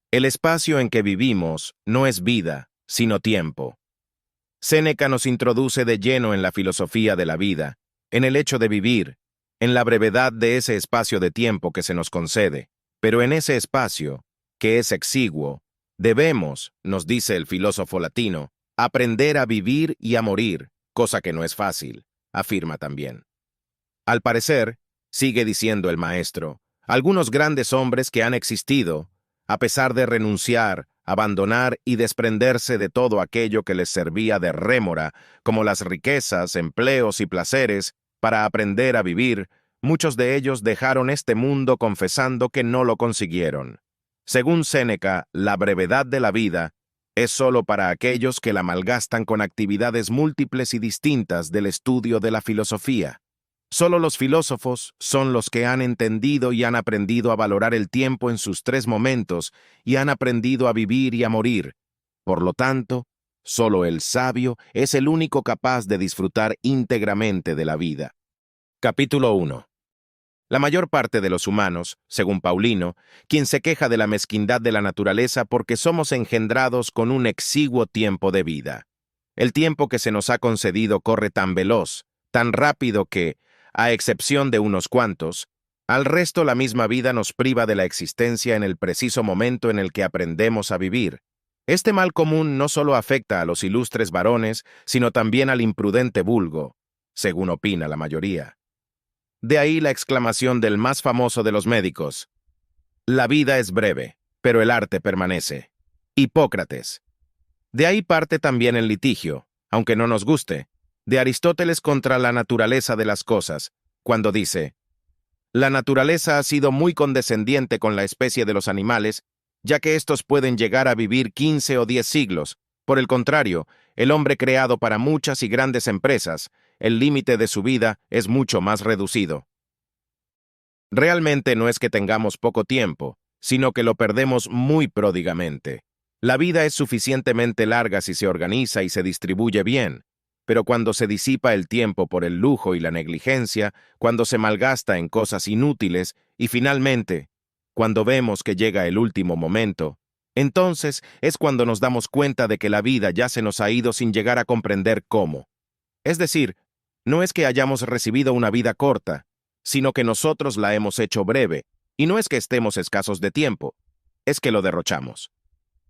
El espacio en que vivimos no es vida, sino tiempo. Séneca nos introduce de lleno en la filosofía de la vida, en el hecho de vivir, en la brevedad de ese espacio de tiempo que se nos concede. Pero en ese espacio, que es exiguo, debemos, nos dice el filósofo latino, aprender a vivir y a morir, cosa que no es fácil, afirma también. Al parecer, sigue diciendo el maestro, algunos grandes hombres que han existido, a pesar de renunciar, abandonar y desprenderse de todo aquello que les servía de rémora, como las riquezas, empleos y placeres, para aprender a vivir, muchos de ellos dejaron este mundo confesando que no lo consiguieron. Según Séneca, la brevedad de la vida es sólo para aquellos que la malgastan con actividades múltiples y distintas del estudio de la filosofía. Solo los filósofos son los que han entendido y han aprendido a valorar el tiempo en sus tres momentos y han aprendido a vivir y a morir. Por lo tanto, solo el sabio es el único capaz de disfrutar íntegramente de la vida. Capítulo 1. La mayor parte de los humanos, según Paulino, quien se queja de la mezquindad de la naturaleza porque somos engendrados con un exiguo tiempo de vida. El tiempo que se nos ha concedido corre tan veloz, tan rápido que, a excepción de unos cuantos, al resto la misma vida nos priva de la existencia en el preciso momento en el que aprendemos a vivir. Este mal común no solo afecta a los ilustres varones, sino también al imprudente vulgo, según opina la mayoría. De ahí la exclamación del más famoso de los médicos: la vida es breve, pero el arte permanece. Hipócrates. De ahí parte también el litigio, aunque no nos guste, de Aristóteles contra la naturaleza de las cosas, cuando dice: la naturaleza ha sido muy condescendiente con la especie de los animales, ya que éstos pueden llegar a vivir 15 o 10 siglos. Por el contrario, el hombre creado para muchas y grandes empresas, el límite de su vida es mucho más reducido. Realmente no es que tengamos poco tiempo, sino que lo perdemos muy pródigamente. La vida es suficientemente larga si se organiza y se distribuye bien, pero cuando se disipa el tiempo por el lujo y la negligencia, cuando se malgasta en cosas inútiles y finalmente, cuando vemos que llega el último momento, entonces es cuando nos damos cuenta de que la vida ya se nos ha ido sin llegar a comprender cómo. Es decir, no es que hayamos recibido una vida corta, sino que nosotros la hemos hecho breve, y no es que estemos escasos de tiempo, es que lo derrochamos.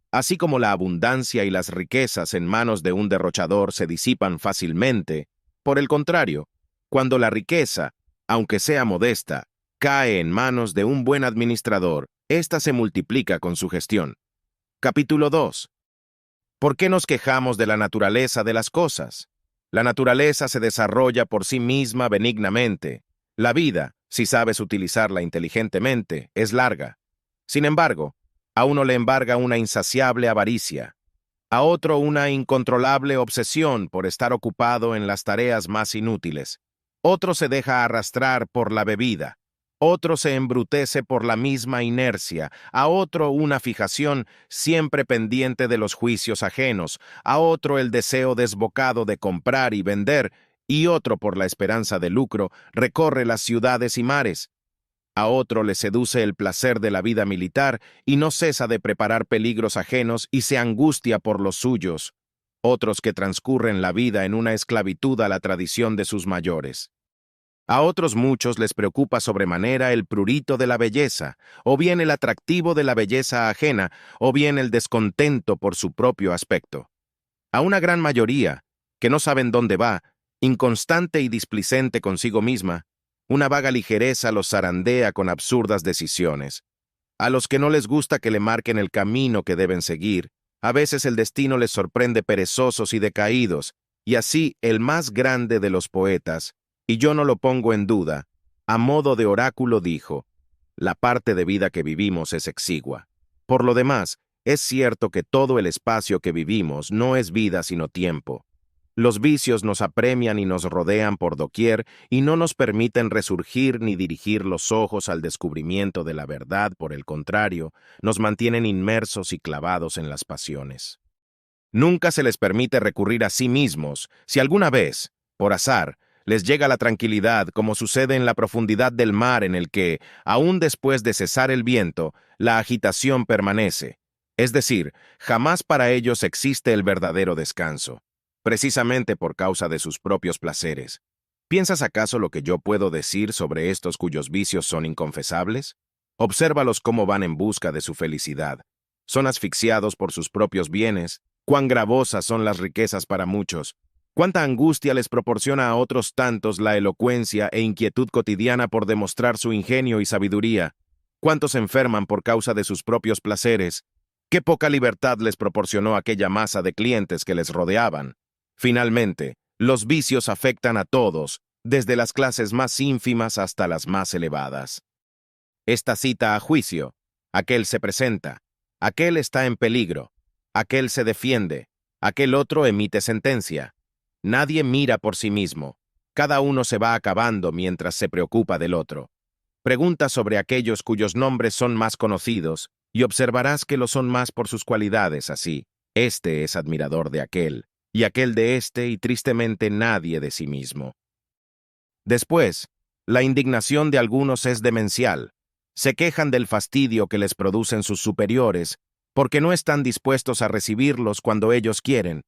Así como la abundancia y las riquezas en manos de un derrochador se disipan fácilmente, por el contrario, cuando la riqueza, aunque sea modesta, cae en manos de un buen administrador, ésta se multiplica con su gestión. Capítulo 2. ¿Por qué nos quejamos de la naturaleza de las cosas? La naturaleza se desarrolla por sí misma benignamente. La vida, si sabes utilizarla inteligentemente, es larga. Sin embargo, a uno le embarga una insaciable avaricia, a otro una incontrolable obsesión por estar ocupado en las tareas más inútiles. Otro se deja arrastrar por la bebida, otro se embrutece por la misma inercia, a otro una fijación siempre pendiente de los juicios ajenos, a otro el deseo desbocado de comprar y vender, y otro por la esperanza de lucro recorre las ciudades y mares. A otro le seduce el placer de la vida militar y no cesa de preparar peligros ajenos y se angustia por los suyos. Otros que transcurren la vida en una esclavitud a la tradición de sus mayores. A otros muchos les preocupa sobremanera el prurito de la belleza, o bien el atractivo de la belleza ajena, o bien el descontento por su propio aspecto. A una gran mayoría, que no saben dónde va, inconstante y displicente consigo misma, una vaga ligereza los zarandea con absurdas decisiones. A los que no les gusta que le marquen el camino que deben seguir, a veces el destino les sorprende perezosos y decaídos, y así el más grande de los poetas, y yo no lo pongo en duda, a modo de oráculo dijo: la parte de vida que vivimos es exigua. Por lo demás, es cierto que todo el espacio que vivimos no es vida sino tiempo. Los vicios nos apremian y nos rodean por doquier y no nos permiten resurgir ni dirigir los ojos al descubrimiento de la verdad, por el contrario, nos mantienen inmersos y clavados en las pasiones. Nunca se les permite recurrir a sí mismos, si alguna vez, por azar, les llega la tranquilidad, como sucede en la profundidad del mar en el que, aún después de cesar el viento, la agitación permanece. Es decir, jamás para ellos existe el verdadero descanso, precisamente por causa de sus propios placeres. ¿Piensas acaso lo que yo puedo decir sobre estos cuyos vicios son inconfesables? Obsérvalos cómo van en busca de su felicidad. Son asfixiados por sus propios bienes. Cuán gravosas son las riquezas para muchos. Cuánta angustia les proporciona a otros tantos la elocuencia e inquietud cotidiana por demostrar su ingenio y sabiduría. Cuántos enferman por causa de sus propios placeres. Qué poca libertad les proporcionó aquella masa de clientes que les rodeaban. Finalmente, los vicios afectan a todos, desde las clases más ínfimas hasta las más elevadas. Esta cita a juicio: aquel se presenta, aquel está en peligro, aquel se defiende, aquel otro emite sentencia. Nadie mira por sí mismo, cada uno se va acabando mientras se preocupa del otro. Pregunta sobre aquellos cuyos nombres son más conocidos, y observarás que lo son más por sus cualidades, así. Este es admirador de aquel, y aquel de este, y tristemente nadie de sí mismo. Después, la indignación de algunos es demencial. Se quejan del fastidio que les producen sus superiores, porque no están dispuestos a recibirlos cuando ellos quieren.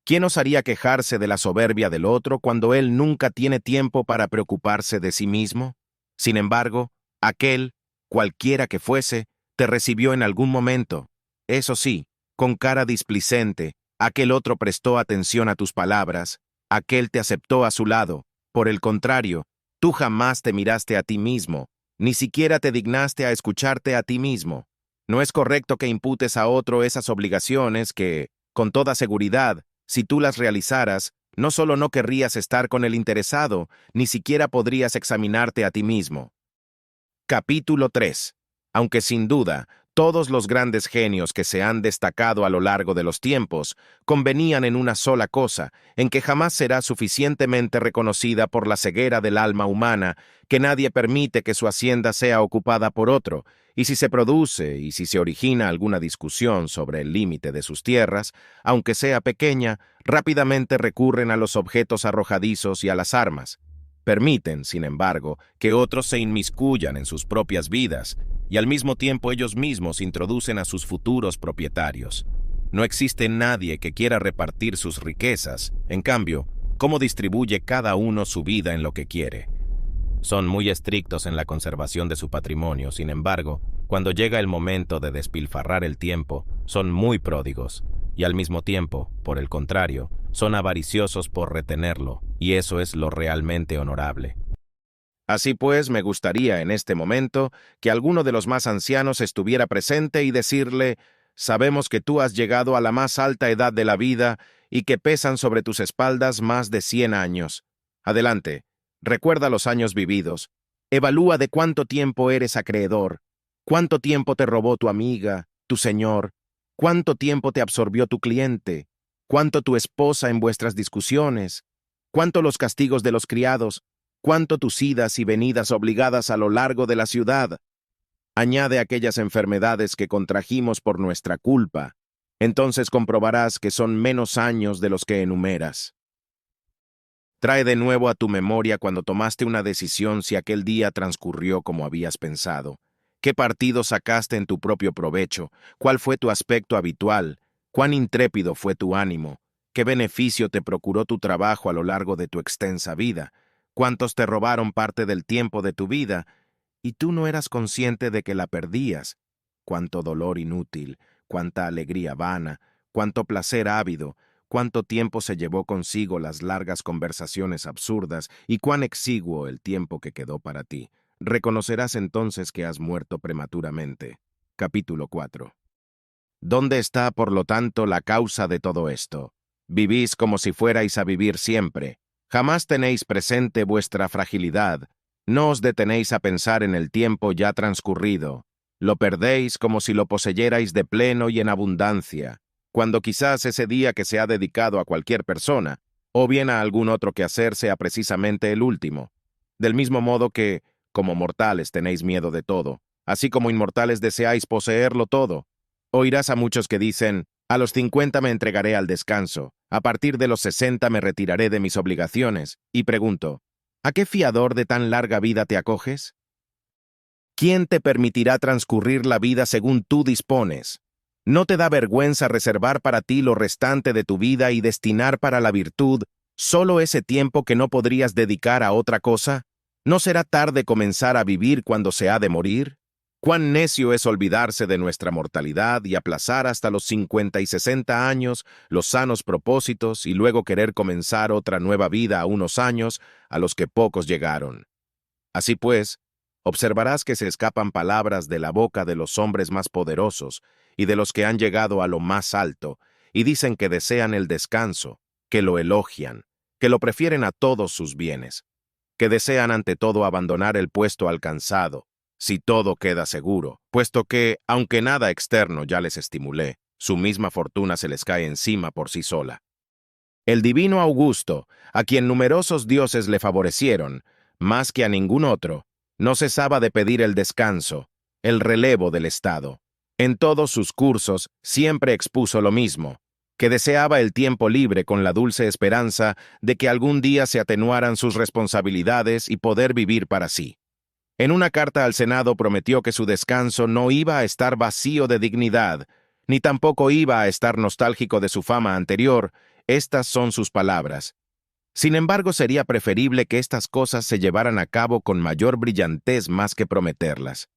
¿Quién osaría quejarse de la soberbia del otro cuando él nunca tiene tiempo para preocuparse de sí mismo? Sin embargo, aquel, cualquiera que fuese, te recibió en algún momento. Eso sí, con cara displicente, aquel otro prestó atención a tus palabras, aquel te aceptó a su lado. Por el contrario, tú jamás te miraste a ti mismo, ni siquiera te dignaste a escucharte a ti mismo. No es correcto que imputes a otro esas obligaciones que, con toda seguridad, si tú las realizaras, no solo no querrías estar con el interesado, ni siquiera podrías examinarte a ti mismo. Capítulo 3. Aunque sin duda, todos los grandes genios que se han destacado a lo largo de los tiempos convenían en una sola cosa, en que jamás será suficientemente reconocida por la ceguera del alma humana, que nadie permite que su hacienda sea ocupada por otro, y si se produce y si se origina alguna discusión sobre el límite de sus tierras, aunque sea pequeña, rápidamente recurren a los objetos arrojadizos y a las armas. Permiten, sin embargo, que otros se inmiscuyan en sus propias vidas, y al mismo tiempo ellos mismos introducen a sus futuros propietarios. No existe nadie que quiera repartir sus riquezas, en cambio, ¿cómo distribuye cada uno su vida en lo que quiere? Son muy estrictos en la conservación de su patrimonio, sin embargo, cuando llega el momento de despilfarrar el tiempo, son muy pródigos, y al mismo tiempo, por el contrario, son avariciosos por retenerlo, y eso es lo realmente honorable. Así pues, me gustaría en este momento que alguno de los más ancianos estuviera presente y decirle: sabemos que tú has llegado a la más alta edad de la vida y que pesan sobre tus espaldas más de 100 años. Adelante, recuerda los años vividos, evalúa de cuánto tiempo eres acreedor, cuánto tiempo te robó tu amiga, tu señor, cuánto tiempo te absorbió tu cliente, cuánto tu esposa en vuestras discusiones, cuánto los castigos de los criados, cuánto tus idas y venidas obligadas a lo largo de la ciudad. Añade aquellas enfermedades que contrajimos por nuestra culpa. Entonces comprobarás que son menos años de los que enumeras. Trae de nuevo a tu memoria cuando tomaste una decisión si aquel día transcurrió como habías pensado. ¿Qué partido sacaste en tu propio provecho? ¿Cuál fue tu aspecto habitual? ¿Cuán intrépido fue tu ánimo? ¿Qué beneficio te procuró tu trabajo a lo largo de tu extensa vida? ¿Cuántos te robaron parte del tiempo de tu vida y tú no eras consciente de que la perdías? ¿Cuánto dolor inútil, cuánta alegría vana, cuánto placer ávido, cuánto tiempo se llevó consigo las largas conversaciones absurdas y cuán exiguo el tiempo que quedó para ti? Reconocerás entonces que has muerto prematuramente. Capítulo 4. ¿Dónde está, por lo tanto, la causa de todo esto? Vivís como si fuerais a vivir siempre. Jamás tenéis presente vuestra fragilidad. No os detenéis a pensar en el tiempo ya transcurrido. Lo perdéis como si lo poseyerais de pleno y en abundancia, cuando quizás ese día que se ha dedicado a cualquier persona, o bien a algún otro quehacer, sea precisamente el último. Del mismo modo que, como mortales tenéis miedo de todo, así como inmortales deseáis poseerlo todo. Oirás a muchos que dicen: a los 50 me entregaré al descanso, a partir de los 60 me retiraré de mis obligaciones, y pregunto: ¿a qué fiador de tan larga vida te acoges? ¿Quién te permitirá transcurrir la vida según tú dispones? ¿No te da vergüenza reservar para ti lo restante de tu vida y destinar para la virtud solo ese tiempo que no podrías dedicar a otra cosa? ¿No será tarde comenzar a vivir cuando se ha de morir? Cuán necio es olvidarse de nuestra mortalidad y aplazar hasta los 50 y 60 años los sanos propósitos y luego querer comenzar otra nueva vida a unos años a los que pocos llegaron. Así pues, observarás que se escapan palabras de la boca de los hombres más poderosos y de los que han llegado a lo más alto, y dicen que desean el descanso, que lo elogian, que lo prefieren a todos sus bienes, que desean ante todo abandonar el puesto alcanzado, si todo queda seguro, puesto que, aunque nada externo ya les estimulé, su misma fortuna se les cae encima por sí sola. El divino Augusto, a quien numerosos dioses le favorecieron, más que a ningún otro, no cesaba de pedir el descanso, el relevo del Estado. En todos sus cursos siempre expuso lo mismo, que deseaba el tiempo libre con la dulce esperanza de que algún día se atenuaran sus responsabilidades y poder vivir para sí. En una carta al Senado prometió que su descanso no iba a estar vacío de dignidad, ni tampoco iba a estar nostálgico de su fama anterior. Estas son sus palabras. Sin embargo, sería preferible que estas cosas se llevaran a cabo con mayor brillantez más que prometerlas.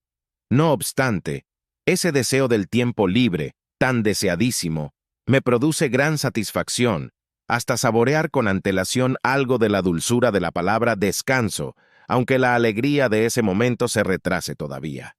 No obstante, ese deseo del tiempo libre, tan deseadísimo, me produce gran satisfacción, hasta saborear con antelación algo de la dulzura de la palabra descanso, aunque la alegría de ese momento se retrase todavía.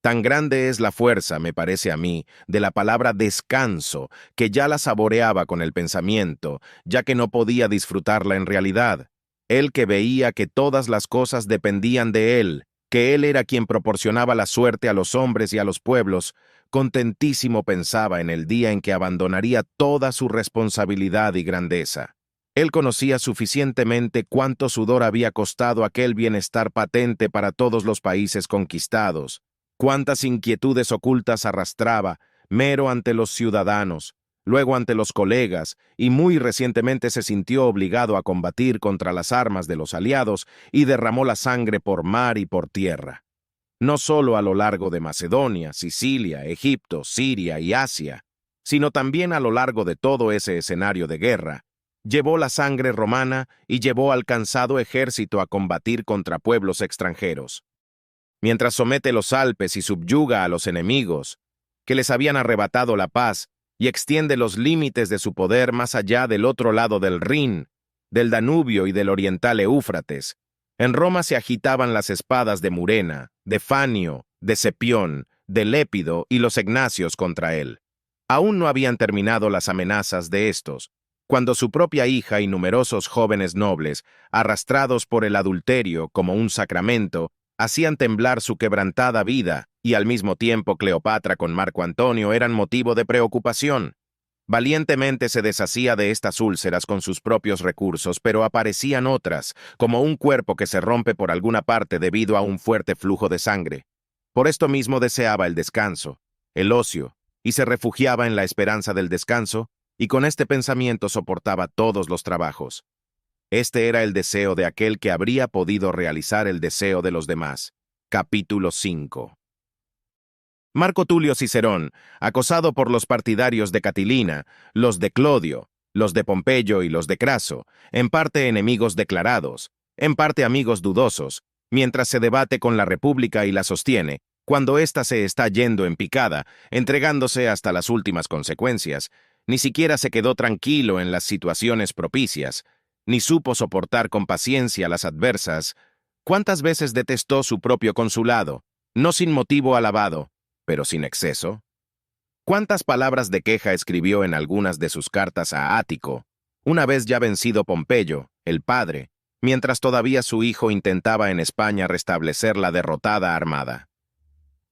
Tan grande es la fuerza, me parece a mí, de la palabra descanso, que ya la saboreaba con el pensamiento, ya que no podía disfrutarla en realidad. Él que veía que todas las cosas dependían de él, que él era quien proporcionaba la suerte a los hombres y a los pueblos, contentísimo pensaba en el día en que abandonaría toda su responsabilidad y grandeza. Él conocía suficientemente cuánto sudor había costado aquel bienestar patente para todos los países conquistados, cuántas inquietudes ocultas arrastraba, mero ante los ciudadanos, luego ante los colegas, y muy recientemente se sintió obligado a combatir contra las armas de los aliados y derramó la sangre por mar y por tierra. No solo a lo largo de Macedonia, Sicilia, Egipto, Siria y Asia, sino también a lo largo de todo ese escenario de guerra, llevó la sangre romana y llevó al cansado ejército a combatir contra pueblos extranjeros. Mientras somete los Alpes y subyuga a los enemigos, que les habían arrebatado la paz, y extiende los límites de su poder más allá del otro lado del Rin, del Danubio y del oriental Éufrates, en Roma se agitaban las espadas de Murena, de Fanio, de Cepión, de Lépido y los Egnacios contra él. Aún no habían terminado las amenazas de estos, cuando su propia hija y numerosos jóvenes nobles, arrastrados por el adulterio como un sacramento, hacían temblar su quebrantada vida, y al mismo tiempo Cleopatra con Marco Antonio eran motivo de preocupación. Valientemente se deshacía de estas úlceras con sus propios recursos, pero aparecían otras, como un cuerpo que se rompe por alguna parte debido a un fuerte flujo de sangre. Por esto mismo deseaba el descanso, el ocio, y se refugiaba en la esperanza del descanso, y con este pensamiento soportaba todos los trabajos. Este era el deseo de aquel que habría podido realizar el deseo de los demás. Capítulo 5. Marco Tulio Cicerón, acosado por los partidarios de Catilina, los de Clodio, los de Pompeyo y los de Craso, en parte enemigos declarados, en parte amigos dudosos, mientras se debate con la República y la sostiene, cuando ésta se está yendo en picada, entregándose hasta las últimas consecuencias, ni siquiera se quedó tranquilo en las situaciones propicias, ni supo soportar con paciencia las adversas. ¿Cuántas veces detestó su propio consulado, no sin motivo alabado, pero sin exceso? ¿Cuántas palabras de queja escribió en algunas de sus cartas a Ático, una vez ya vencido Pompeyo, el padre, mientras todavía su hijo intentaba en España restablecer la derrotada armada?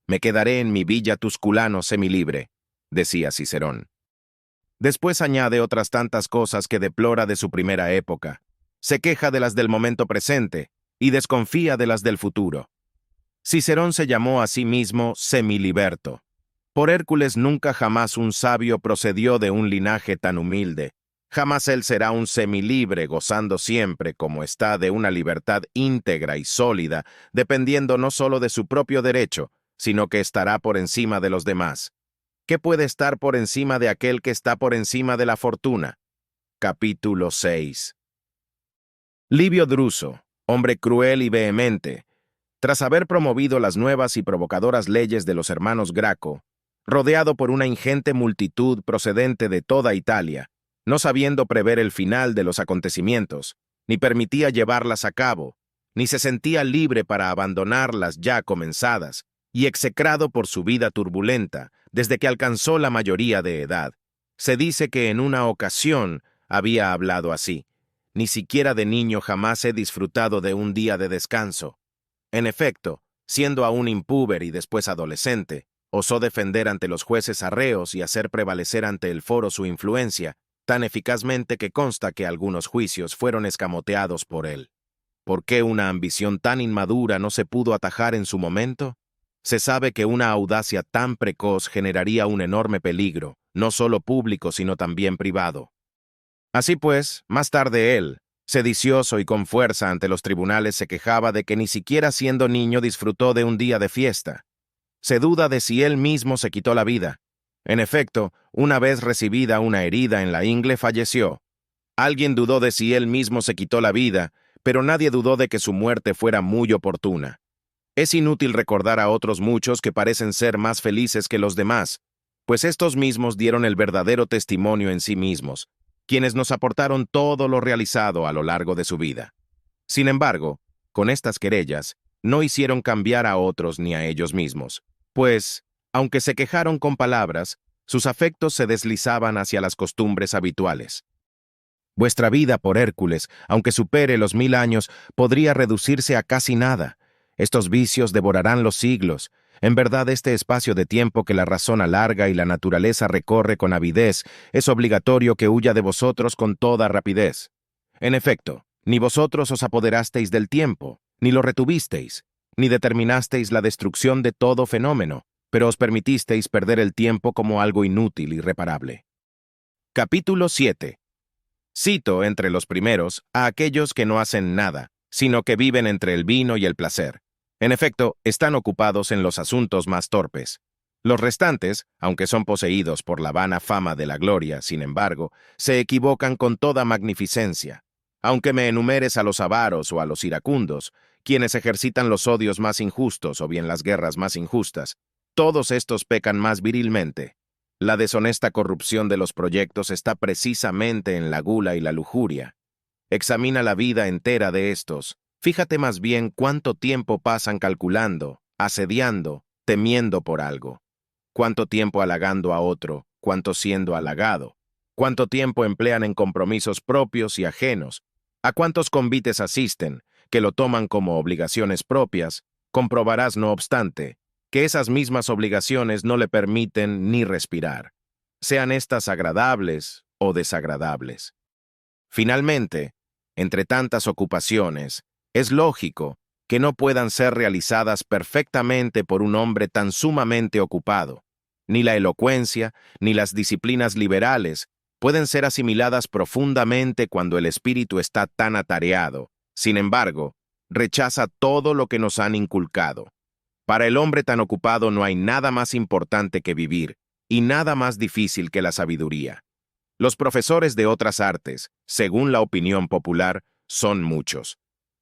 «Me quedaré en mi villa Tusculano semilibre», decía Cicerón. Después añade otras tantas cosas que deplora de su primera época, se queja de las del momento presente y desconfía de las del futuro. Cicerón se llamó a sí mismo semiliberto. Por Hércules nunca jamás un sabio procedió de un linaje tan humilde. Jamás él será un semilibre gozando siempre, como está, de una libertad íntegra y sólida, dependiendo no solo de su propio derecho, sino que estará por encima de los demás. ¿Qué puede estar por encima de aquel que está por encima de la fortuna? Capítulo 6. Livio Druso, hombre cruel y vehemente, tras haber promovido las nuevas y provocadoras leyes de los hermanos Graco, rodeado por una ingente multitud procedente de toda Italia, no sabiendo prever el final de los acontecimientos, ni permitía llevarlas a cabo, ni se sentía libre para abandonarlas ya comenzadas, y execrado por su vida turbulenta desde que alcanzó la mayoría de edad. Se dice que en una ocasión había hablado así: ni siquiera de niño jamás he disfrutado de un día de descanso. En efecto, siendo aún impúber y después adolescente, osó defender ante los jueces arreos y hacer prevalecer ante el foro su influencia, tan eficazmente que consta que algunos juicios fueron escamoteados por él. ¿Por qué una ambición tan inmadura no se pudo atajar en su momento? Se sabe que una audacia tan precoz generaría un enorme peligro, no solo público sino también privado. Así pues, más tarde él, sedicioso y con fuerza ante los tribunales, se quejaba de que ni siquiera siendo niño disfrutó de un día de fiesta. Se duda de si él mismo se quitó la vida. En efecto, una vez recibida una herida en la ingle, falleció. Alguien dudó de si él mismo se quitó la vida, pero nadie dudó de que su muerte fuera muy oportuna. Es inútil recordar a otros muchos que parecen ser más felices que los demás, pues estos mismos dieron el verdadero testimonio en sí mismos, quienes nos aportaron todo lo realizado a lo largo de su vida. Sin embargo, con estas querellas, no hicieron cambiar a otros ni a ellos mismos, pues, aunque se quejaron con palabras, sus afectos se deslizaban hacia las costumbres habituales. Vuestra vida, por Hércules, aunque supere los 1000 años, podría reducirse a casi nada. Estos vicios devorarán los siglos. En verdad, este espacio de tiempo que la razón alarga y la naturaleza recorre con avidez, es obligatorio que huya de vosotros con toda rapidez. En efecto, ni vosotros os apoderasteis del tiempo, ni lo retuvisteis, ni determinasteis la destrucción de todo fenómeno, pero os permitisteis perder el tiempo como algo inútil y irreparable. Capítulo 7. Cito entre los primeros a aquellos que no hacen nada, sino que viven entre el vino y el placer. En efecto, están ocupados en los asuntos más torpes. Los restantes, aunque son poseídos por la vana fama de la gloria, sin embargo, se equivocan con toda magnificencia. Aunque me enumeres a los avaros o a los iracundos, quienes ejercitan los odios más injustos o bien las guerras más injustas, todos estos pecan más virilmente. La deshonesta corrupción de los proyectos está precisamente en la gula y la lujuria. Examina la vida entera de estos. Fíjate más bien cuánto tiempo pasan calculando, asediando, temiendo por algo. Cuánto tiempo halagando a otro, cuánto siendo halagado. Cuánto tiempo emplean en compromisos propios y ajenos. A cuántos convites asisten, que lo toman como obligaciones propias. Comprobarás, no obstante, que esas mismas obligaciones no le permiten ni respirar, sean estas agradables o desagradables. Finalmente, entre tantas ocupaciones, es lógico que no puedan ser realizadas perfectamente por un hombre tan sumamente ocupado. Ni la elocuencia, ni las disciplinas liberales pueden ser asimiladas profundamente cuando el espíritu está tan atareado. Sin embargo, rechaza todo lo que nos han inculcado. Para el hombre tan ocupado no hay nada más importante que vivir, y nada más difícil que la sabiduría. Los profesores de otras artes, según la opinión popular, son muchos.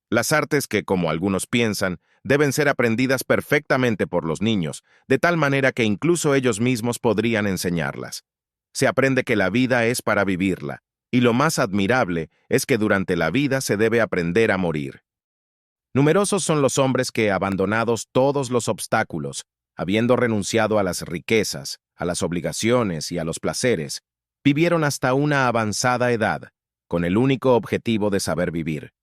Las artes que, como algunos piensan, deben ser aprendidas perfectamente por los niños, de tal manera que incluso ellos mismos podrían enseñarlas. Se aprende que la vida es para vivirla, y lo más admirable es que durante la vida se debe aprender a morir. Numerosos son los hombres que, abandonados todos los obstáculos, habiendo renunciado a las riquezas, a las obligaciones y a los placeres, vivieron hasta una avanzada edad, con el único objetivo de saber vivir.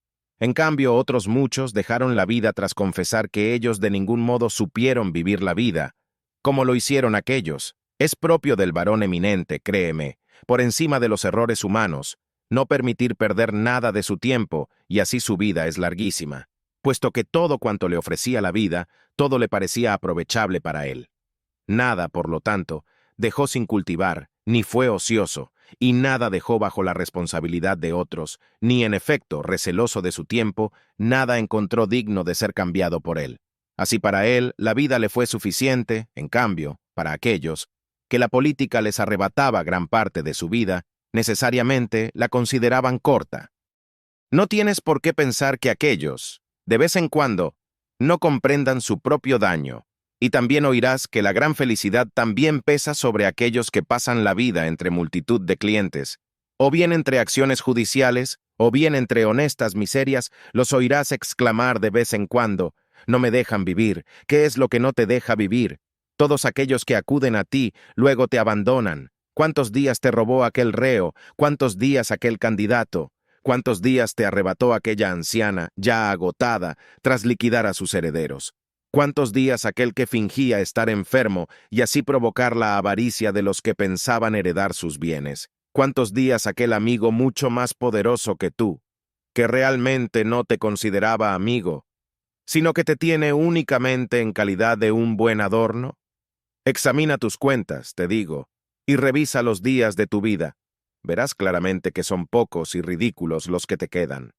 En cambio, otros muchos dejaron la vida tras confesar que ellos de ningún modo supieron vivir la vida, como lo hicieron aquellos. Es propio del varón eminente, créeme, por encima de los errores humanos, no permitir perder nada de su tiempo, y así su vida es larguísima, puesto que todo cuanto le ofrecía la vida, todo le parecía aprovechable para él. Nada, por lo tanto, dejó sin cultivar, ni fue ocioso, y nada dejó bajo la responsabilidad de otros, ni en efecto, receloso de su tiempo, nada encontró digno de ser cambiado por él. Así para él, la vida le fue suficiente, en cambio, para aquellos, que la política les arrebataba gran parte de su vida, necesariamente la consideraban corta. No tienes por qué pensar que aquellos, de vez en cuando, no comprendan su propio daño, y también oirás que la gran felicidad también pesa sobre aquellos que pasan la vida entre multitud de clientes, o bien entre acciones judiciales, o bien entre honestas miserias, los oirás exclamar de vez en cuando: no me dejan vivir, ¿qué es lo que no te deja vivir? Todos aquellos que acuden a ti luego te abandonan. ¿Cuántos días te robó aquel reo? ¿Cuántos días aquel candidato? ¿Cuántos días te arrebató aquella anciana, ya agotada, tras liquidar a sus herederos? ¿Cuántos días aquel que fingía estar enfermo y así provocar la avaricia de los que pensaban heredar sus bienes? ¿Cuántos días aquel amigo mucho más poderoso que tú, que realmente no te consideraba amigo, sino que te tiene únicamente en calidad de un buen adorno? Examina tus cuentas, te digo, y revisa los días de tu vida. Verás claramente que son pocos y ridículos los que te quedan.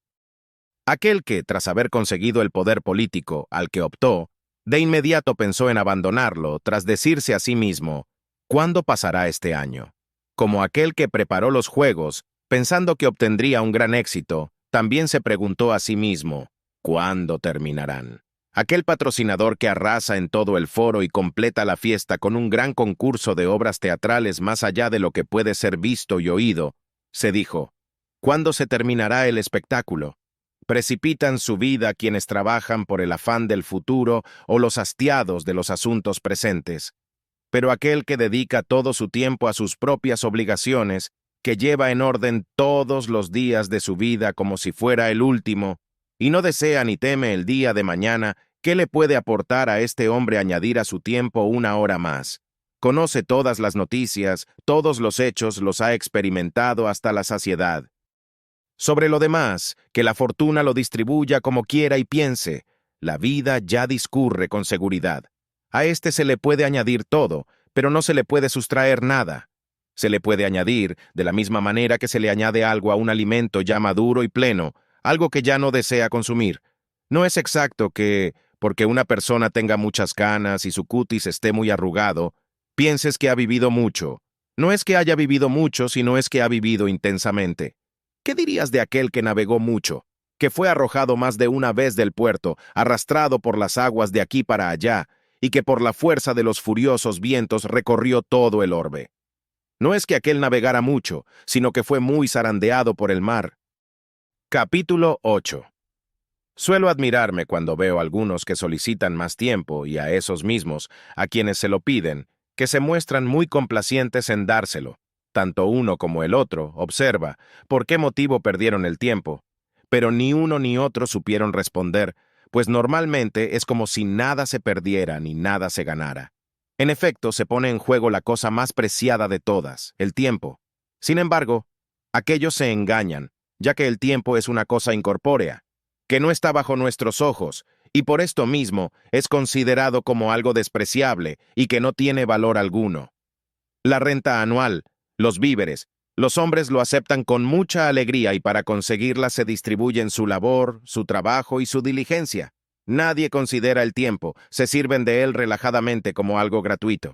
Aquel que, tras haber conseguido el poder político al que optó, de inmediato pensó en abandonarlo, tras decirse a sí mismo: ¿cuándo pasará este año? Como aquel que preparó los juegos, pensando que obtendría un gran éxito, también se preguntó a sí mismo: ¿cuándo terminarán? Aquel patrocinador que arrasa en todo el foro y completa la fiesta con un gran concurso de obras teatrales más allá de lo que puede ser visto y oído, se dijo: ¿cuándo se terminará el espectáculo? Precipitan su vida quienes trabajan por el afán del futuro o los hastiados de los asuntos presentes. Pero aquel que dedica todo su tiempo a sus propias obligaciones, que lleva en orden todos los días de su vida como si fuera el último, y no desea ni teme el día de mañana, ¿qué le puede aportar a este hombre añadir a su tiempo una hora más? Conoce todas las noticias, todos los hechos los ha experimentado hasta la saciedad. Sobre lo demás, que la fortuna lo distribuya como quiera y piense, la vida ya discurre con seguridad. A este se le puede añadir todo, pero no se le puede sustraer nada. Se le puede añadir, de la misma manera que se le añade algo a un alimento ya maduro y pleno, algo que ya no desea consumir. No es exacto que, porque una persona tenga muchas canas y su cutis esté muy arrugado, pienses que ha vivido mucho. No es que haya vivido mucho, sino es que ha vivido intensamente. ¿Qué dirías de aquel que navegó mucho, que fue arrojado más de una vez del puerto, arrastrado por las aguas de aquí para allá, y que por la fuerza de los furiosos vientos recorrió todo el orbe? No es que aquel navegara mucho, sino que fue muy zarandeado por el mar. Capítulo 8. Suelo admirarme cuando veo a algunos que solicitan más tiempo y a esos mismos, a quienes se lo piden, que se muestran muy complacientes en dárselo. Tanto uno como el otro observa por qué motivo perdieron el tiempo, pero ni uno ni otro supieron responder, pues normalmente es como si nada se perdiera ni nada se ganara. En efecto, se pone en juego la cosa más preciada de todas, el tiempo. Sin embargo, aquellos se engañan, ya que el tiempo es una cosa incorpórea, que no está bajo nuestros ojos, y por esto mismo es considerado como algo despreciable y que no tiene valor alguno. La renta anual, los víveres, los hombres lo aceptan con mucha alegría y para conseguirla se distribuyen su labor, su trabajo y su diligencia. Nadie considera el tiempo, se sirven de él relajadamente como algo gratuito.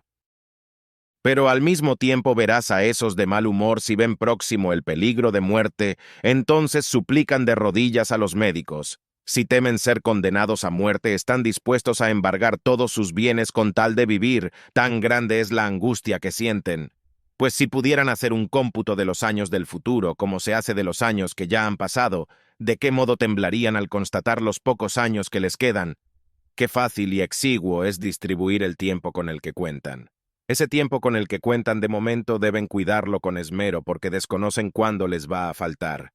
Pero al mismo tiempo verás a esos de mal humor si ven próximo el peligro de muerte, entonces suplican de rodillas a los médicos. Si temen ser condenados a muerte, están dispuestos a embargar todos sus bienes con tal de vivir, tan grande es la angustia que sienten. Pues si pudieran hacer un cómputo de los años del futuro, como se hace de los años que ya han pasado, ¿de qué modo temblarían al constatar los pocos años que les quedan? Qué fácil y exiguo es distribuir el tiempo con el que cuentan. Ese tiempo con el que cuentan de momento deben cuidarlo con esmero porque desconocen cuándo les va a faltar.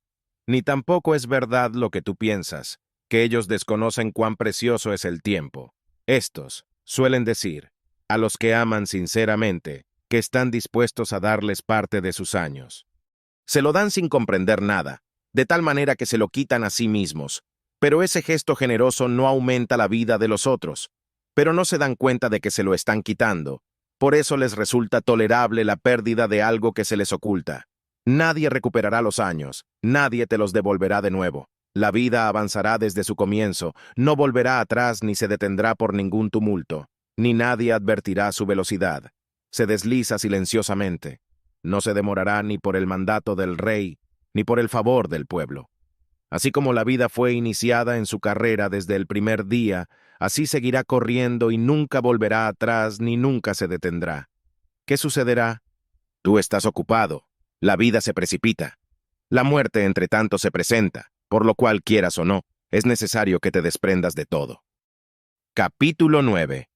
Ni tampoco es verdad lo que tú piensas, que ellos desconocen cuán precioso es el tiempo. Estos suelen decir, a los que aman sinceramente, que están dispuestos a darles parte de sus años. Se lo dan sin comprender nada, de tal manera que se lo quitan a sí mismos, pero ese gesto generoso no aumenta la vida de los otros, pero no se dan cuenta de que se lo están quitando. Por eso les resulta tolerable la pérdida de algo que se les oculta. Nadie recuperará los años, nadie te los devolverá de nuevo. La vida avanzará desde su comienzo, no volverá atrás ni se detendrá por ningún tumulto, ni nadie advertirá su velocidad. se desliza silenciosamente. No se demorará ni por el mandato del rey, ni por el favor del pueblo. Así como la vida fue iniciada en su carrera desde el primer día, así seguirá corriendo y nunca volverá atrás ni nunca se detendrá. ¿Qué sucederá? Tú estás ocupado. La vida se precipita. La muerte, entre tanto, se presenta, por lo cual, quieras o no, es necesario que te desprendas de todo. Capítulo 9.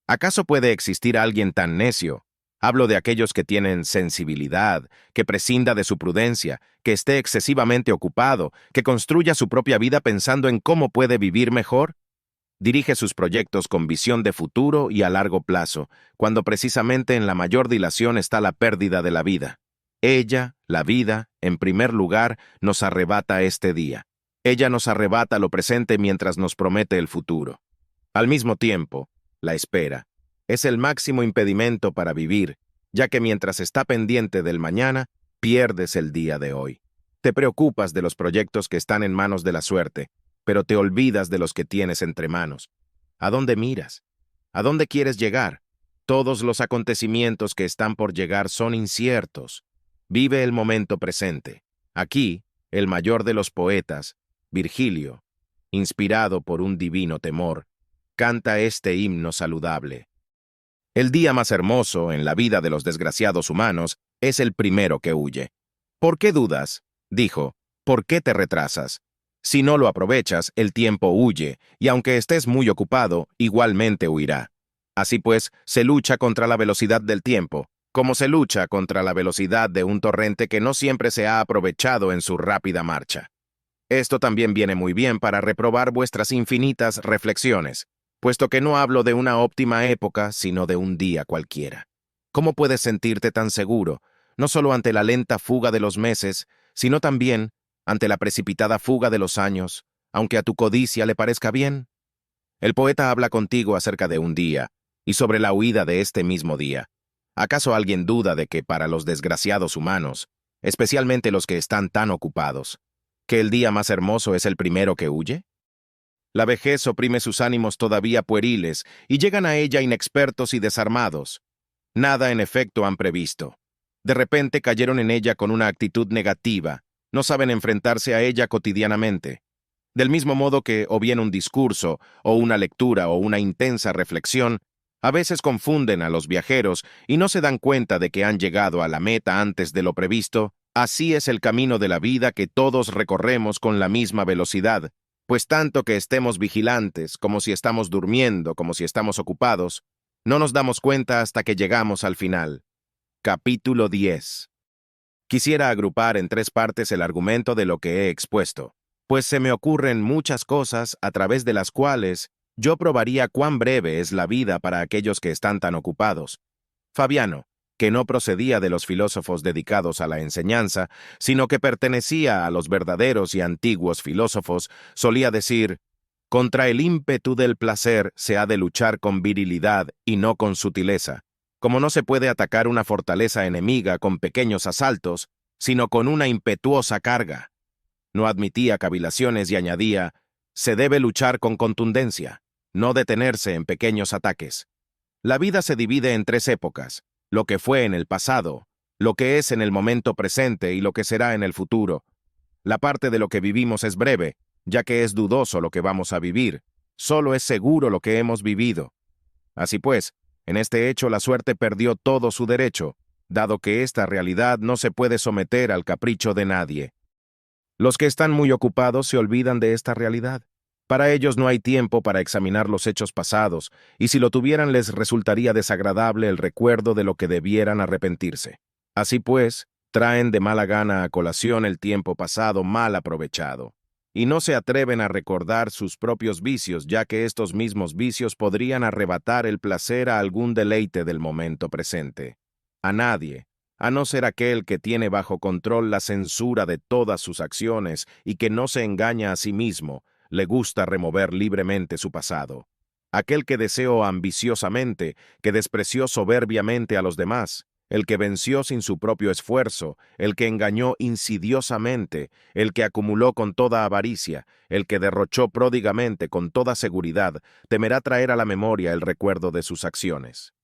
¿Acaso puede existir alguien tan necio? Hablo de aquellos que tienen sensibilidad, que prescinda de su prudencia, que esté excesivamente ocupado, que construya su propia vida pensando en cómo puede vivir mejor. Dirige sus proyectos con visión de futuro y a largo plazo, cuando precisamente en la mayor dilación está la pérdida de la vida. Ella, la vida, en primer lugar, nos arrebata este día. Ella nos arrebata lo presente mientras nos promete el futuro. Al mismo tiempo, la espera es el máximo impedimento para vivir, ya que mientras está pendiente del mañana, pierdes el día de hoy. Te preocupas de los proyectos que están en manos de la suerte, pero te olvidas de los que tienes entre manos. ¿A dónde miras? ¿A dónde quieres llegar? Todos los acontecimientos que están por llegar son inciertos. Vive el momento presente. Aquí, el mayor de los poetas, Virgilio, inspirado por un divino temor, canta este himno saludable. El día más hermoso en la vida de los desgraciados humanos es el primero que huye. ¿Por qué dudas? Dijo. ¿Por qué te retrasas? Si no lo aprovechas, el tiempo huye, y aunque estés muy ocupado, igualmente huirá. Así pues, se lucha contra la velocidad del tiempo, como se lucha contra la velocidad de un torrente que no siempre se ha aprovechado en su rápida marcha. Esto también viene muy bien para reprobar vuestras infinitas reflexiones, puesto que no hablo de una óptima época, sino de un día cualquiera. ¿Cómo puedes sentirte tan seguro, no solo ante la lenta fuga de los meses, sino también ante la precipitada fuga de los años, aunque a tu codicia le parezca bien? El poeta habla contigo acerca de un día, y sobre la huida de este mismo día. ¿Acaso alguien duda de que para los desgraciados humanos, especialmente los que están tan ocupados, que el día más hermoso es el primero que huye? La vejez oprime sus ánimos todavía pueriles, y llegan a ella inexpertos y desarmados. Nada en efecto han previsto. De repente cayeron en ella con una actitud negativa, no saben enfrentarse a ella cotidianamente. Del mismo modo que o bien un discurso, o una lectura, o una intensa reflexión, a veces confunden a los viajeros y no se dan cuenta de que han llegado a la meta antes de lo previsto, así es el camino de la vida que todos recorremos con la misma velocidad, pues tanto que estemos vigilantes, como si estamos durmiendo, como si estamos ocupados, no nos damos cuenta hasta que llegamos al final. Capítulo 10. Quisiera agrupar en 3 partes el argumento de lo que he expuesto, pues se me ocurren muchas cosas a través de las cuales yo probaría cuán breve es la vida para aquellos que están tan ocupados. Fabiano, que no procedía de los filósofos dedicados a la enseñanza, sino que pertenecía a los verdaderos y antiguos filósofos, solía decir: contra el ímpetu del placer se ha de luchar con virilidad y no con sutileza, como no se puede atacar una fortaleza enemiga con pequeños asaltos, sino con una impetuosa carga. No admitía cavilaciones y añadía: se debe luchar con contundencia, no detenerse en pequeños ataques. La vida se divide en 3 épocas: lo que fue en el pasado, lo que es en el momento presente y lo que será en el futuro. La parte de lo que vivimos es breve, ya que es dudoso lo que vamos a vivir, solo es seguro lo que hemos vivido. Así pues, en este hecho la suerte perdió todo su derecho, dado que esta realidad no se puede someter al capricho de nadie. Los que están muy ocupados se olvidan de esta realidad. Para ellos no hay tiempo para examinar los hechos pasados, y si lo tuvieran les resultaría desagradable el recuerdo de lo que debieran arrepentirse. Así pues, traen de mala gana a colación el tiempo pasado mal aprovechado, y no se atreven a recordar sus propios vicios, ya que estos mismos vicios podrían arrebatar el placer a algún deleite del momento presente. A nadie, a no ser aquel que tiene bajo control la censura de todas sus acciones y que no se engaña a sí mismo, le gusta remover libremente su pasado. Aquel que deseó ambiciosamente, que despreció soberbiamente a los demás, el que venció sin su propio esfuerzo, el que engañó insidiosamente, el que acumuló con toda avaricia, el que derrochó pródigamente con toda seguridad, temerá traer a la memoria el recuerdo de sus acciones.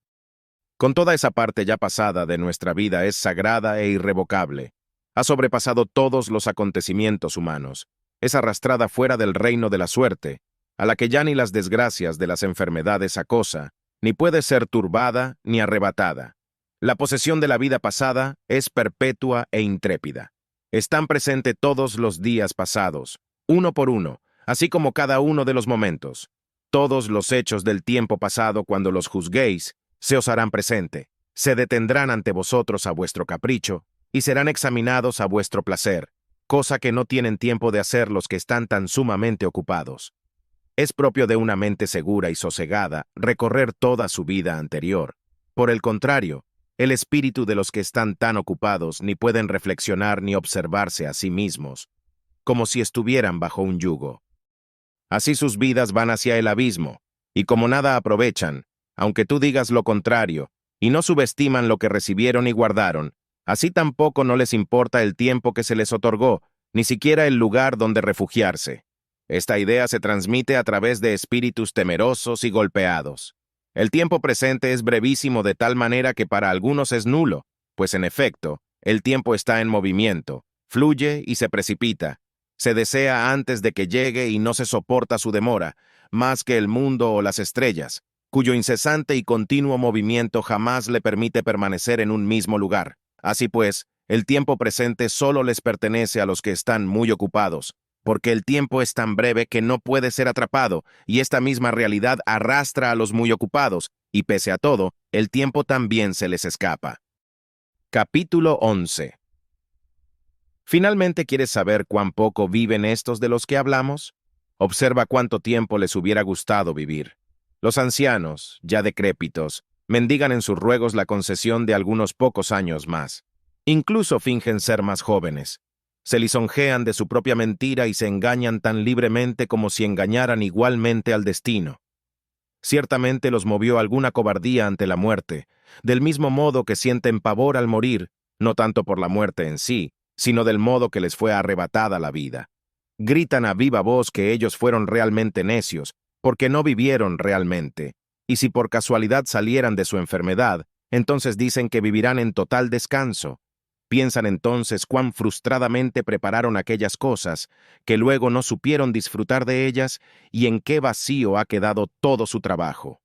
Con toda esa parte ya pasada de nuestra vida es sagrada e irrevocable. Ha sobrepasado todos los acontecimientos humanos. Es arrastrada fuera del reino de la suerte, a la que ya ni las desgracias de las enfermedades acosa, ni puede ser turbada ni arrebatada. La posesión de la vida pasada es perpetua e intrépida. Están presentes todos los días pasados, uno por uno, así como cada uno de los momentos. Todos los hechos del tiempo pasado, cuando los juzguéis, se os harán presente, se detendrán ante vosotros a vuestro capricho, y serán examinados a vuestro placer, cosa que no tienen tiempo de hacer los que están tan sumamente ocupados. Es propio de una mente segura y sosegada recorrer toda su vida anterior. Por el contrario, el espíritu de los que están tan ocupados ni pueden reflexionar ni observarse a sí mismos, como si estuvieran bajo un yugo. Así sus vidas van hacia el abismo, y como nada aprovechan, aunque tú digas lo contrario, y no subestiman lo que recibieron y guardaron, así tampoco no les importa el tiempo que se les otorgó, ni siquiera el lugar donde refugiarse. Esta idea se transmite a través de espíritus temerosos y golpeados. El tiempo presente es brevísimo de tal manera que para algunos es nulo, pues en efecto, el tiempo está en movimiento, fluye y se precipita. Se desea antes de que llegue y no se soporta su demora, más que el mundo o las estrellas, cuyo incesante y continuo movimiento jamás le permite permanecer en un mismo lugar. Así pues, el tiempo presente solo les pertenece a los que están muy ocupados, porque el tiempo es tan breve que no puede ser atrapado, y esta misma realidad arrastra a los muy ocupados, y pese a todo, el tiempo también se les escapa. Capítulo 11. ¿Finalmente quieres saber cuán poco viven estos de los que hablamos? Observa cuánto tiempo les hubiera gustado vivir. Los ancianos, ya decrépitos, mendigan en sus ruegos la concesión de algunos pocos años más. Incluso fingen ser más jóvenes. Se lisonjean de su propia mentira y se engañan tan libremente como si engañaran igualmente al destino. Ciertamente los movió alguna cobardía ante la muerte, del mismo modo que sienten pavor al morir, no tanto por la muerte en sí, sino del modo que les fue arrebatada la vida. Gritan a viva voz que ellos fueron realmente necios, porque no vivieron realmente, y si por casualidad salieran de su enfermedad, entonces dicen que vivirán en total descanso. Piensan entonces cuán frustradamente prepararon aquellas cosas, que luego no supieron disfrutar de ellas, y en qué vacío ha quedado todo su trabajo.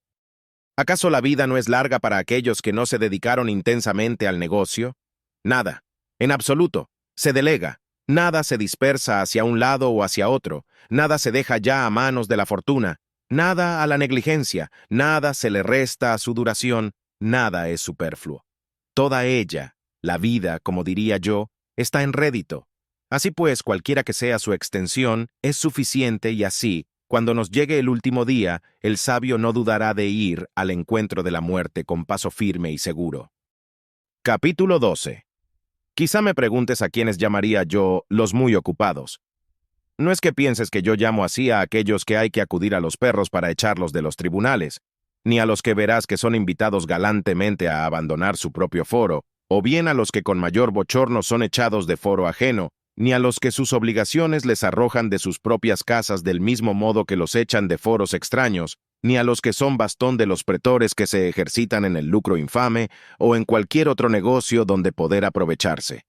¿Acaso la vida no es larga para aquellos que no se dedicaron intensamente al negocio? Nada, en absoluto, se delega, nada se dispersa hacia un lado o hacia otro, nada se deja ya a manos de la fortuna, nada a la negligencia, nada se le resta a su duración, nada es superfluo. Toda ella, la vida, como diría yo, está en rédito. Así pues, cualquiera que sea su extensión, es suficiente y así, cuando nos llegue el último día, el sabio no dudará de ir al encuentro de la muerte con paso firme y seguro. Capítulo 12. Quizá me preguntes a quiénes llamaría yo los muy ocupados. No es que pienses que yo llamo así a aquellos que hay que acudir a los perros para echarlos de los tribunales, ni a los que verás que son invitados galantemente a abandonar su propio foro, o bien a los que con mayor bochorno son echados de foro ajeno, ni a los que sus obligaciones les arrojan de sus propias casas del mismo modo que los echan de foros extraños, ni a los que son bastón de los pretores que se ejercitan en el lucro infame o en cualquier otro negocio donde poder aprovecharse.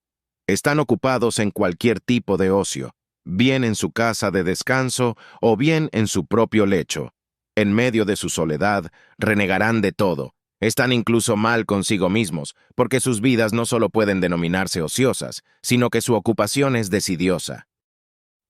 Están ocupados en cualquier tipo de ocio, bien en su casa de descanso o bien en su propio lecho. En medio de su soledad, renegarán de todo. Están incluso mal consigo mismos, porque sus vidas no solo pueden denominarse ociosas, sino que su ocupación es desidiosa.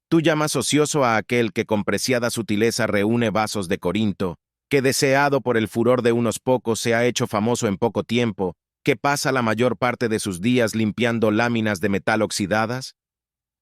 Tú llamas ocioso a aquel que con preciada sutileza reúne vasos de Corinto, que deseado por el furor de unos pocos se ha hecho famoso en poco tiempo, que pasa la mayor parte de sus días limpiando láminas de metal oxidadas.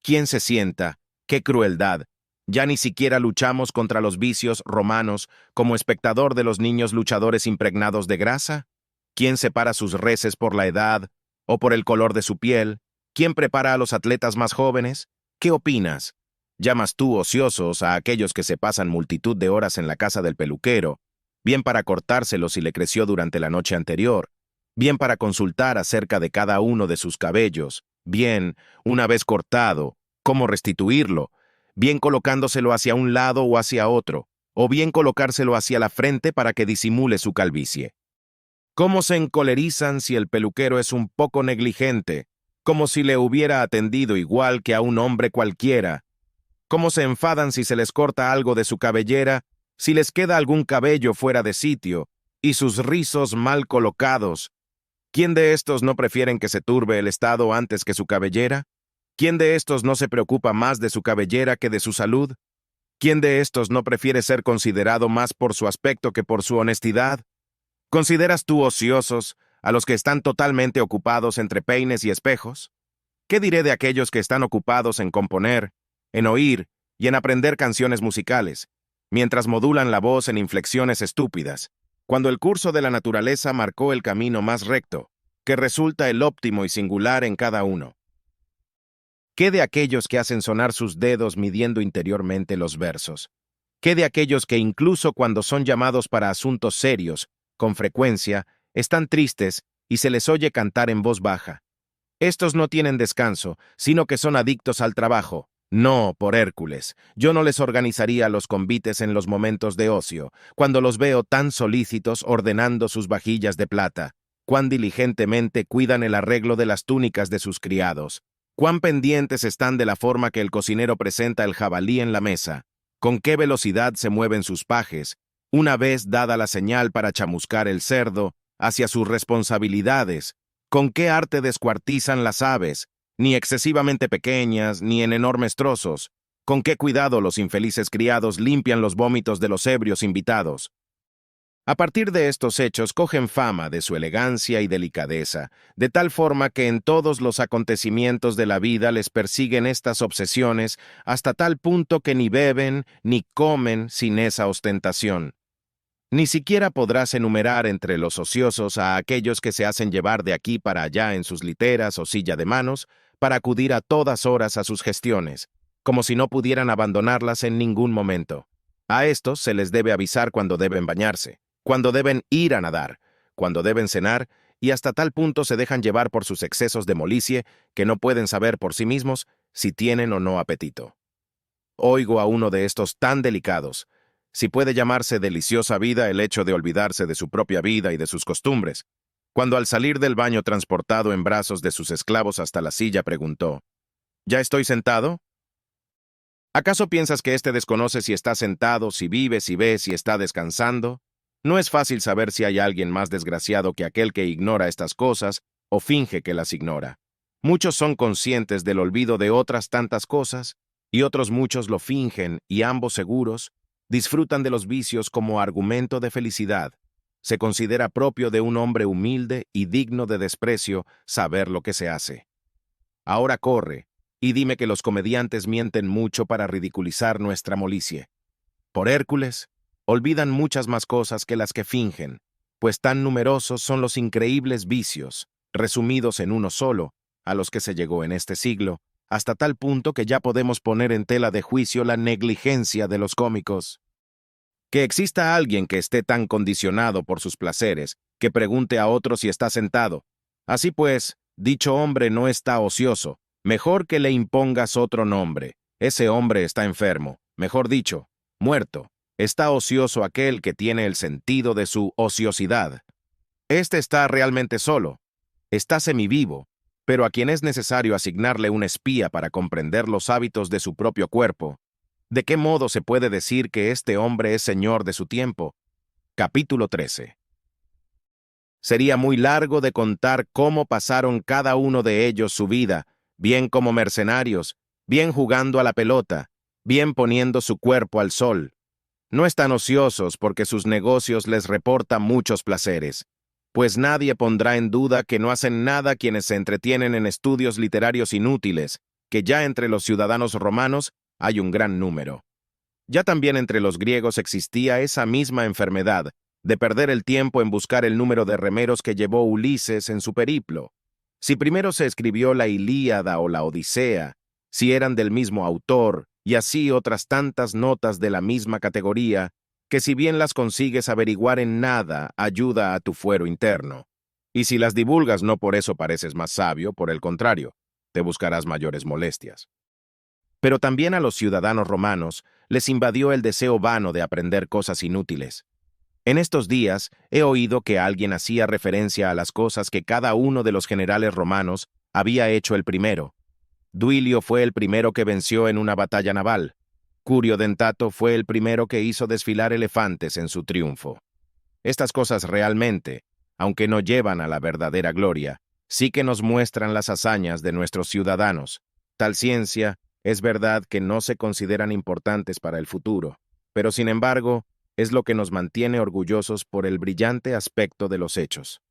¿Quién se sienta? ¡Qué crueldad! Ya ni siquiera luchamos contra los vicios romanos como espectador de los niños luchadores impregnados de grasa. ¿Quién separa sus reses por la edad o por el color de su piel? ¿Quién prepara a los atletas más jóvenes? ¿Qué opinas? ¿Llamas tú ociosos a aquellos que se pasan multitud de horas en la casa del peluquero, bien para cortárselo si le creció durante la noche anterior, bien para consultar acerca de cada uno de sus cabellos, bien, una vez cortado, cómo restituirlo, bien colocándoselo hacia un lado o hacia otro, o bien colocárselo hacia la frente para que disimule su calvicie? ¿Cómo se encolerizan si el peluquero es un poco negligente, como si le hubiera atendido igual que a un hombre cualquiera? ¿Cómo se enfadan si se les corta algo de su cabellera, si les queda algún cabello fuera de sitio, y sus rizos mal colocados? ¿Quién de estos no prefieren que se turbe el estado antes que su cabellera? ¿Quién de estos no se preocupa más de su cabellera que de su salud? ¿Quién de estos no prefiere ser considerado más por su aspecto que por su honestidad? ¿Consideras tú ociosos a los que están totalmente ocupados entre peines y espejos? ¿Qué diré de aquellos que están ocupados en componer, en oír y en aprender canciones musicales, mientras modulan la voz en inflexiones estúpidas, cuando el curso de la naturaleza marcó el camino más recto, que resulta el óptimo y singular en cada uno? ¿Qué de aquellos que hacen sonar sus dedos midiendo interiormente los versos? ¿Qué de aquellos que incluso cuando son llamados para asuntos serios, con frecuencia, están tristes y se les oye cantar en voz baja? Estos no tienen descanso, sino que son adictos al trabajo. No, por Hércules, yo no les organizaría los convites en los momentos de ocio, cuando los veo tan solícitos ordenando sus vajillas de plata, cuán diligentemente cuidan el arreglo de las túnicas de sus criados, cuán pendientes están de la forma que el cocinero presenta el jabalí en la mesa, con qué velocidad se mueven sus pajes, una vez dada la señal para chamuscar el cerdo, hacia sus responsabilidades, con qué arte descuartizan las aves, ni excesivamente pequeñas, ni en enormes trozos, con qué cuidado los infelices criados limpian los vómitos de los ebrios invitados. A partir de estos hechos cogen fama de su elegancia y delicadeza, de tal forma que en todos los acontecimientos de la vida les persiguen estas obsesiones hasta tal punto que ni beben ni comen sin esa ostentación. Ni siquiera podrás enumerar entre los ociosos a aquellos que se hacen llevar de aquí para allá en sus literas o silla de manos para acudir a todas horas a sus gestiones, como si no pudieran abandonarlas en ningún momento. A estos se les debe avisar cuando deben bañarse, cuando deben ir a nadar, cuando deben cenar, y hasta tal punto se dejan llevar por sus excesos de molicie que no pueden saber por sí mismos si tienen o no apetito. Oigo a uno de estos tan delicados, si puede llamarse deliciosa vida el hecho de olvidarse de su propia vida y de sus costumbres, cuando al salir del baño transportado en brazos de sus esclavos hasta la silla preguntó, ¿ya estoy sentado? ¿Acaso piensas que éste desconoce si está sentado, si vive, si ve, si está descansando? No es fácil saber si hay alguien más desgraciado que aquel que ignora estas cosas o finge que las ignora. Muchos son conscientes del olvido de otras tantas cosas, y otros muchos lo fingen, y ambos seguros, disfrutan de los vicios como argumento de felicidad. Se considera propio de un hombre humilde y digno de desprecio saber lo que se hace. Ahora corre, y dime que los comediantes mienten mucho para ridiculizar nuestra molicie. Por Hércules, olvidan muchas más cosas que las que fingen, pues tan numerosos son los increíbles vicios, resumidos en uno solo, a los que se llegó en este siglo, hasta tal punto que ya podemos poner en tela de juicio la negligencia de los cómicos. Que exista alguien que esté tan condicionado por sus placeres, que pregunte a otro si está sentado. Así pues, dicho hombre no está ocioso, mejor que le impongas otro nombre. Ese hombre está enfermo, mejor dicho, muerto. Está ocioso aquel que tiene el sentido de su ociosidad. Este está realmente solo, está semivivo, pero a quien es necesario asignarle un espía para comprender los hábitos de su propio cuerpo. ¿De qué modo se puede decir que este hombre es señor de su tiempo? Capítulo 13. Sería muy largo de contar cómo pasaron cada uno de ellos su vida, bien como mercenarios, bien jugando a la pelota, bien poniendo su cuerpo al sol. No están ociosos porque sus negocios les reportan muchos placeres, pues nadie pondrá en duda que no hacen nada quienes se entretienen en estudios literarios inútiles, que ya entre los ciudadanos romanos hay un gran número. Ya también entre los griegos existía esa misma enfermedad, de perder el tiempo en buscar el número de remeros que llevó Ulises en su periplo. Si primero se escribió la Ilíada o la Odisea, si eran del mismo autor, y así otras tantas notas de la misma categoría, que si bien las consigues averiguar en nada, ayuda a tu fuero interno. Y si las divulgas no por eso pareces más sabio, por el contrario, te buscarás mayores molestias. Pero también a los ciudadanos romanos les invadió el deseo vano de aprender cosas inútiles. En estos días he oído que alguien hacía referencia a las cosas que cada uno de los generales romanos había hecho el primero. Duilio fue el primero que venció en una batalla naval. Curio Dentato fue el primero que hizo desfilar elefantes en su triunfo. Estas cosas realmente, aunque no llevan a la verdadera gloria, sí que nos muestran las hazañas de nuestros ciudadanos. Tal ciencia es verdad que no se consideran importantes para el futuro, pero sin embargo, es lo que nos mantiene orgullosos por el brillante aspecto de los hechos.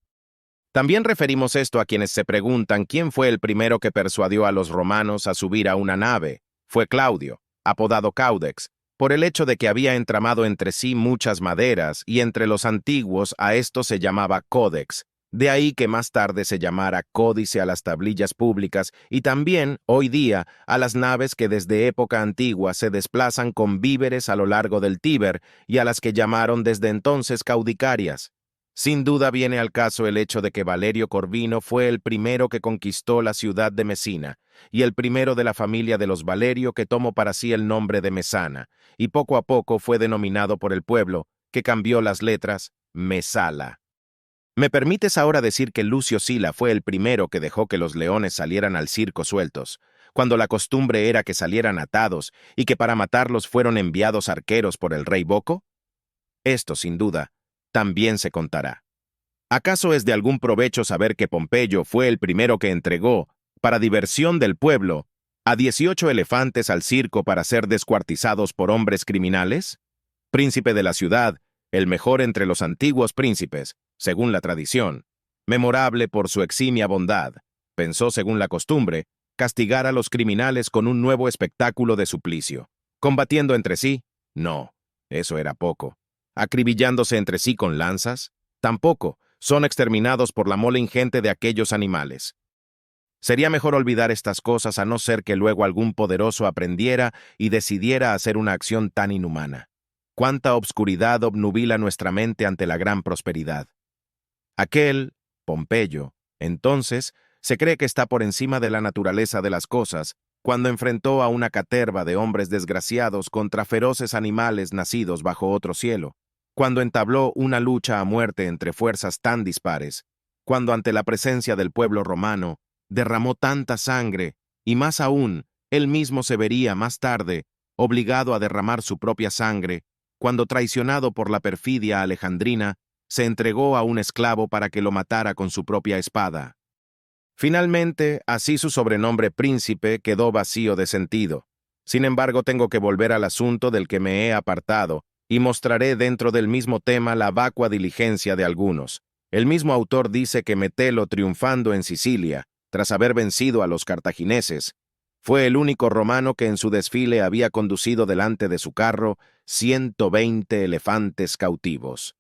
También referimos esto a quienes se preguntan quién fue el primero que persuadió a los romanos a subir a una nave. Fue Claudio, apodado Caudex, por el hecho de que había entramado entre sí muchas maderas y entre los antiguos a esto se llamaba códex. De ahí que más tarde se llamara códice a las tablillas públicas y también, hoy día, a las naves que desde época antigua se desplazan con víveres a lo largo del Tíber y a las que llamaron desde entonces caudicarias. Sin duda viene al caso el hecho de que Valerio Corvino fue el primero que conquistó la ciudad de Mesina, y el primero de la familia de los Valerio que tomó para sí el nombre de Mesana, y poco a poco fue denominado por el pueblo, que cambió las letras, Mesala. ¿Me permites ahora decir que Lucio Sila fue el primero que dejó que los leones salieran al circo sueltos, cuando la costumbre era que salieran atados y que para matarlos fueron enviados arqueros por el rey Boco? Esto, sin duda, también se contará. ¿Acaso es de algún provecho saber que Pompeyo fue el primero que entregó, para diversión del pueblo, a 18 elefantes al circo para ser descuartizados por hombres criminales? Príncipe de la ciudad, el mejor entre los antiguos príncipes, según la tradición, memorable por su eximia bondad, pensó, según la costumbre, castigar a los criminales con un nuevo espectáculo de suplicio. ¿Combatiendo entre sí? No, eso era poco. ¿Acribillándose entre sí con lanzas? Tampoco, son exterminados por la mole ingente de aquellos animales. Sería mejor olvidar estas cosas a no ser que luego algún poderoso aprendiera y decidiera hacer una acción tan inhumana. Cuánta obscuridad obnubila nuestra mente ante la gran prosperidad. Aquel, Pompeyo, entonces, se cree que está por encima de la naturaleza de las cosas, cuando enfrentó a una caterva de hombres desgraciados contra feroces animales nacidos bajo otro cielo, cuando entabló una lucha a muerte entre fuerzas tan dispares, cuando ante la presencia del pueblo romano derramó tanta sangre, y más aún, él mismo se vería más tarde obligado a derramar su propia sangre, cuando traicionado por la perfidia alejandrina, se entregó a un esclavo para que lo matara con su propia espada. Finalmente, así su sobrenombre príncipe quedó vacío de sentido. Sin embargo, tengo que volver al asunto del que me he apartado, y mostraré dentro del mismo tema la vacua diligencia de algunos. El mismo autor dice que Metelo, triunfando en Sicilia, tras haber vencido a los cartagineses, fue el único romano que en su desfile había conducido delante de su carro 120 elefantes cautivos.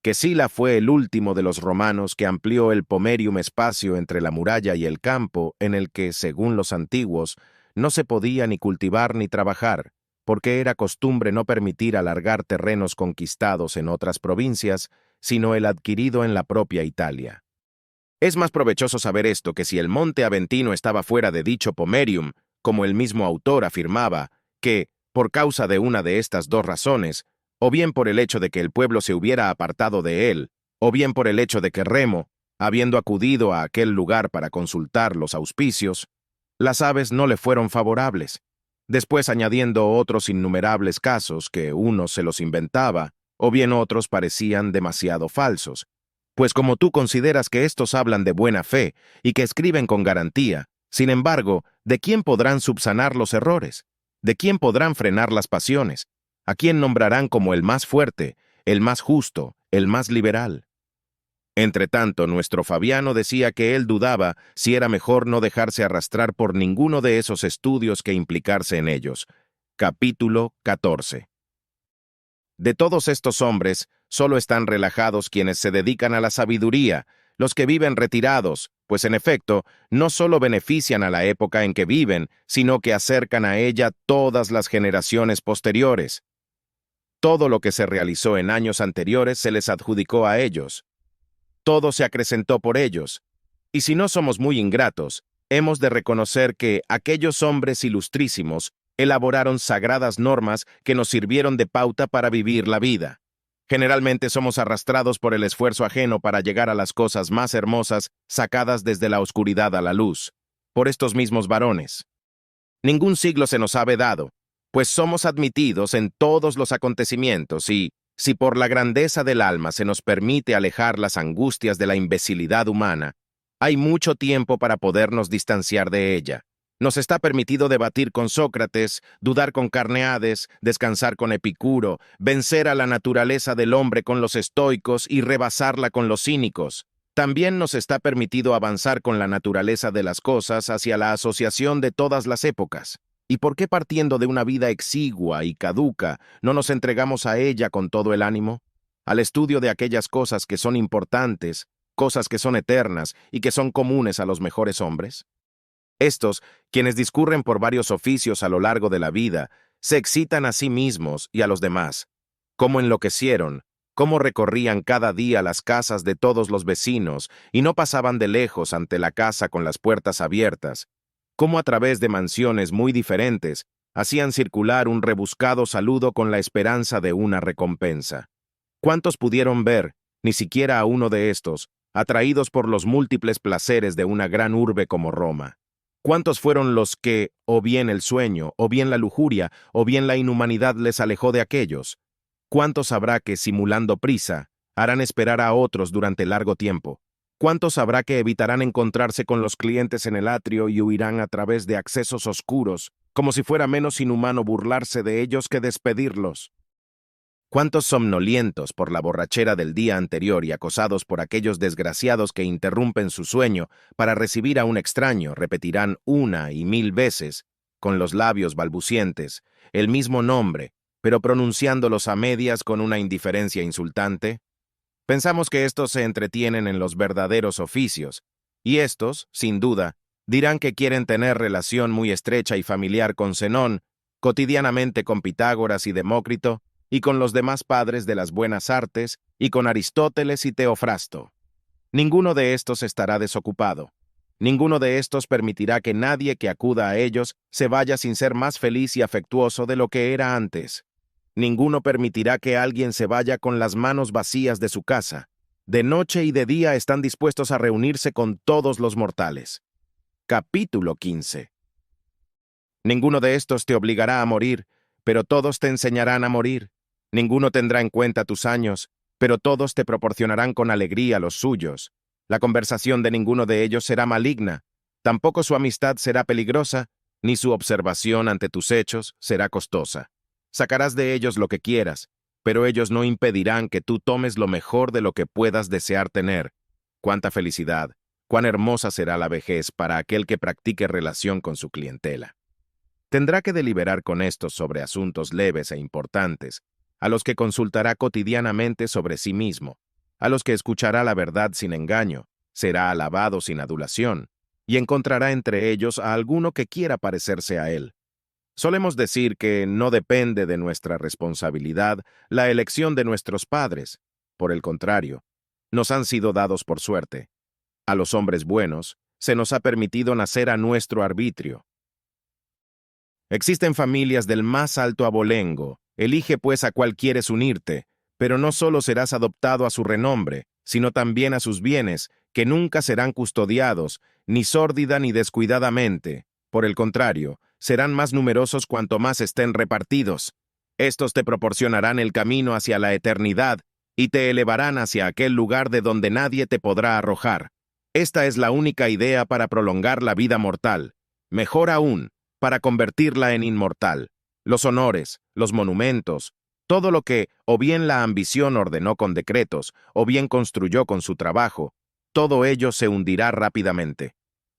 Que Sila fue el último de los romanos que amplió el pomerium espacio entre la muralla y el campo en el que, según los antiguos, no se podía ni cultivar ni trabajar, porque era costumbre no permitir alargar terrenos conquistados en otras provincias, sino el adquirido en la propia Italia. Es más provechoso saber esto que si el monte Aventino estaba fuera de dicho pomerium, como el mismo autor afirmaba, que, por causa de una de estas dos razones, o bien por el hecho de que el pueblo se hubiera apartado de él, o bien por el hecho de que Remo, habiendo acudido a aquel lugar para consultar los auspicios, las aves no le fueron favorables, después añadiendo otros innumerables casos que unos se los inventaba, o bien otros parecían demasiado falsos. Pues como tú consideras que estos hablan de buena fe y que escriben con garantía, sin embargo, ¿de quién podrán subsanar los errores? ¿De quién podrán frenar las pasiones? ¿A quién nombrarán como el más fuerte, el más justo, el más liberal? Entretanto, nuestro Fabiano decía que él dudaba si era mejor no dejarse arrastrar por ninguno de esos estudios que implicarse en ellos. Capítulo 14. De todos estos hombres, solo están relajados quienes se dedican a la sabiduría, los que viven retirados, pues en efecto, no solo benefician a la época en que viven, sino que acercan a ella todas las generaciones posteriores. Todo lo que se realizó en años anteriores se les adjudicó a ellos. Todo se acrecentó por ellos. Y si no somos muy ingratos, hemos de reconocer que aquellos hombres ilustrísimos elaboraron sagradas normas que nos sirvieron de pauta para vivir la vida. Generalmente somos arrastrados por el esfuerzo ajeno para llegar a las cosas más hermosas sacadas desde la oscuridad a la luz, por estos mismos varones. Ningún siglo se nos ha vedado, pues somos admitidos en todos los acontecimientos y, si por la grandeza del alma se nos permite alejar las angustias de la imbecilidad humana, hay mucho tiempo para podernos distanciar de ella. Nos está permitido debatir con Sócrates, dudar con Carneades, descansar con Epicuro, vencer a la naturaleza del hombre con los estoicos y rebasarla con los cínicos. También nos está permitido avanzar con la naturaleza de las cosas hacia la asociación de todas las épocas. ¿Y por qué partiendo de una vida exigua y caduca no nos entregamos a ella con todo el ánimo? Al estudio de aquellas cosas que son importantes, cosas que son eternas y que son comunes a los mejores hombres. Estos, quienes discurren por varios oficios a lo largo de la vida, se excitan a sí mismos y a los demás. Cómo enloquecieron, cómo recorrían cada día las casas de todos los vecinos y no pasaban de lejos ante la casa con las puertas abiertas, cómo a través de mansiones muy diferentes hacían circular un rebuscado saludo con la esperanza de una recompensa. ¿Cuántos pudieron ver, ni siquiera a uno de estos, atraídos por los múltiples placeres de una gran urbe como Roma? ¿Cuántos fueron los que, o bien el sueño, o bien la lujuria, o bien la inhumanidad les alejó de aquellos? ¿Cuántos habrá que, simulando prisa, harán esperar a otros durante largo tiempo? ¿Cuántos habrá que evitarán encontrarse con los clientes en el atrio y huirán a través de accesos oscuros, como si fuera menos inhumano burlarse de ellos que despedirlos? ¿Cuántos somnolientos por la borrachera del día anterior y acosados por aquellos desgraciados que interrumpen su sueño para recibir a un extraño repetirán una y mil veces, con los labios balbucientes, el mismo nombre, pero pronunciándolos a medias con una indiferencia insultante? Pensamos que estos se entretienen en los verdaderos oficios, y estos, sin duda, dirán que quieren tener relación muy estrecha y familiar con Zenón, cotidianamente con Pitágoras y Demócrito, y con los demás padres de las buenas artes, y con Aristóteles y Teofrasto. Ninguno de estos estará desocupado. Ninguno de estos permitirá que nadie que acuda a ellos se vaya sin ser más feliz y afectuoso de lo que era antes. Ninguno permitirá que alguien se vaya con las manos vacías de su casa. De noche y de día están dispuestos a reunirse con todos los mortales. Capítulo 15. Ninguno de estos te obligará a morir, pero todos te enseñarán a morir. Ninguno tendrá en cuenta tus años, pero todos te proporcionarán con alegría los suyos. La conversación de ninguno de ellos será maligna, tampoco su amistad será peligrosa, ni su observación ante tus hechos será costosa. Sacarás de ellos lo que quieras, pero ellos no impedirán que tú tomes lo mejor de lo que puedas desear tener. Cuánta felicidad, cuán hermosa será la vejez para aquel que practique relación con su clientela. Tendrá que deliberar con estos sobre asuntos leves e importantes, a los que consultará cotidianamente sobre sí mismo, a los que escuchará la verdad sin engaño, será alabado sin adulación, y encontrará entre ellos a alguno que quiera parecerse a él. Solemos decir que no depende de nuestra responsabilidad la elección de nuestros padres. Por el contrario, nos han sido dados por suerte. A los hombres buenos se nos ha permitido nacer a nuestro arbitrio. Existen familias del más alto abolengo. Elige pues a cuál quieres unirte, pero no solo serás adoptado a su renombre, sino también a sus bienes, que nunca serán custodiados, ni sórdida ni descuidadamente. Por el contrario, serán más numerosos cuanto más estén repartidos. Estos te proporcionarán el camino hacia la eternidad y te elevarán hacia aquel lugar de donde nadie te podrá arrojar. Esta es la única idea para prolongar la vida mortal. Mejor aún, para convertirla en inmortal. Los honores, los monumentos, todo lo que o bien la ambición ordenó con decretos, o bien construyó con su trabajo, todo ello se hundirá rápidamente.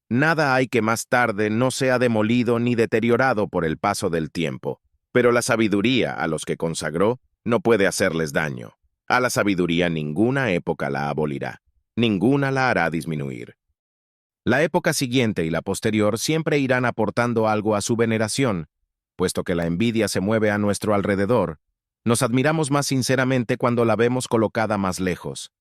Nada hay que más tarde no sea demolido ni deteriorado por el paso del tiempo, pero la sabiduría a los que consagró no puede hacerles daño. A la sabiduría ninguna época la abolirá, ninguna la hará disminuir. La época siguiente y la posterior siempre irán aportando algo a su veneración. Puesto que la envidia se mueve a nuestro alrededor, nos admiramos más sinceramente cuando la vemos colocada más lejos.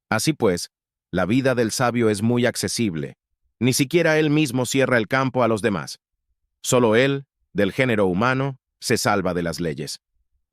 Así pues, la vida del sabio es muy accesible. Ni siquiera él mismo cierra el campo a los demás. Solo él, del género humano, se salva de las leyes.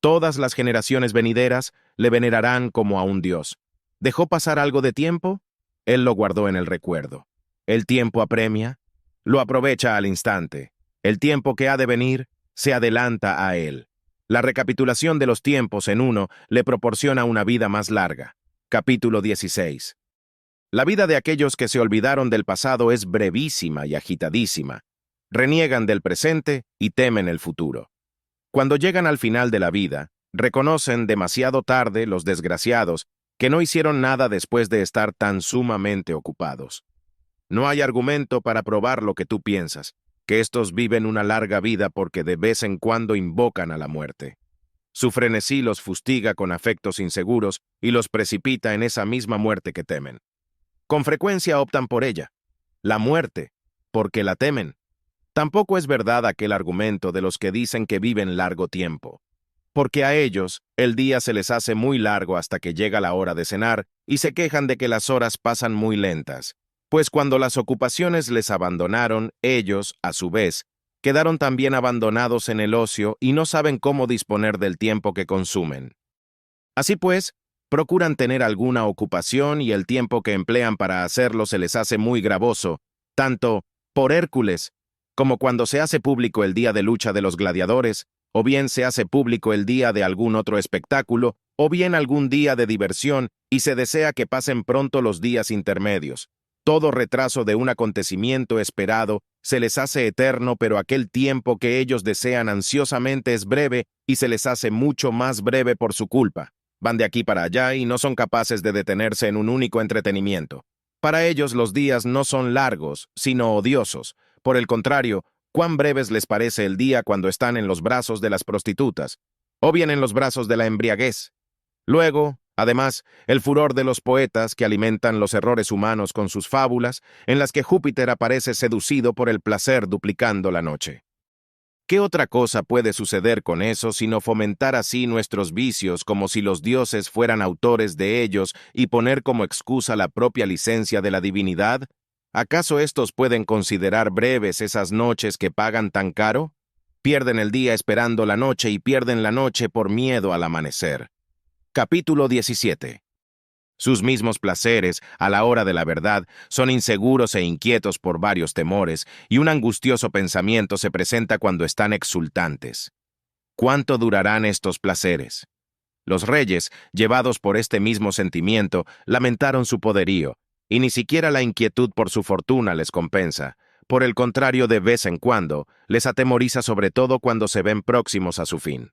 Todas las generaciones venideras le venerarán como a un dios. ¿Dejó pasar algo de tiempo? Él lo guardó en el recuerdo. El tiempo apremia, lo aprovecha al instante. El tiempo que ha de venir se adelanta a él. La recapitulación de los tiempos en uno le proporciona una vida más larga. Capítulo 16. La vida de aquellos que se olvidaron del pasado es brevísima y agitadísima. Reniegan del presente y temen el futuro. Cuando llegan al final de la vida, reconocen demasiado tarde los desgraciados que no hicieron nada después de estar tan sumamente ocupados. No hay argumento para probar lo que tú piensas, que estos viven una larga vida porque de vez en cuando invocan a la muerte. Su frenesí los fustiga con afectos inseguros y los precipita en esa misma muerte que temen. Con frecuencia optan por ella, la muerte, porque la temen. Tampoco es verdad aquel argumento de los que dicen que viven largo tiempo, porque a ellos el día se les hace muy largo hasta que llega la hora de cenar y se quejan de que las horas pasan muy lentas, pues cuando las ocupaciones les abandonaron, ellos, a su vez, quedaron también abandonados en el ocio y no saben cómo disponer del tiempo que consumen. Así pues, procuran tener alguna ocupación y el tiempo que emplean para hacerlo se les hace muy gravoso, tanto por Hércules, como cuando se hace público el día de lucha de los gladiadores, o bien se hace público el día de algún otro espectáculo, o bien algún día de diversión, y se desea que pasen pronto los días intermedios. Todo retraso de un acontecimiento esperado se les hace eterno, pero aquel tiempo que ellos desean ansiosamente es breve y se les hace mucho más breve por su culpa. Van de aquí para allá y no son capaces de detenerse en un único entretenimiento. Para ellos los días no son largos, sino odiosos. Por el contrario, cuán breves les parece el día cuando están en los brazos de las prostitutas, o bien en los brazos de la embriaguez. Luego, además, el furor de los poetas que alimentan los errores humanos con sus fábulas, en las que Júpiter aparece seducido por el placer duplicando la noche. ¿Qué otra cosa puede suceder con eso sino fomentar así nuestros vicios como si los dioses fueran autores de ellos y poner como excusa la propia licencia de la divinidad? ¿Acaso estos pueden considerar breves esas noches que pagan tan caro? Pierden el día esperando la noche y pierden la noche por miedo al amanecer. Capítulo 17. Sus mismos placeres, a la hora de la verdad, son inseguros e inquietos por varios temores, y un angustioso pensamiento se presenta cuando están exultantes. ¿Cuánto durarán estos placeres? Los reyes, llevados por este mismo sentimiento, lamentaron su poderío, y ni siquiera la inquietud por su fortuna les compensa. Por el contrario, de vez en cuando, les atemoriza sobre todo cuando se ven próximos a su fin.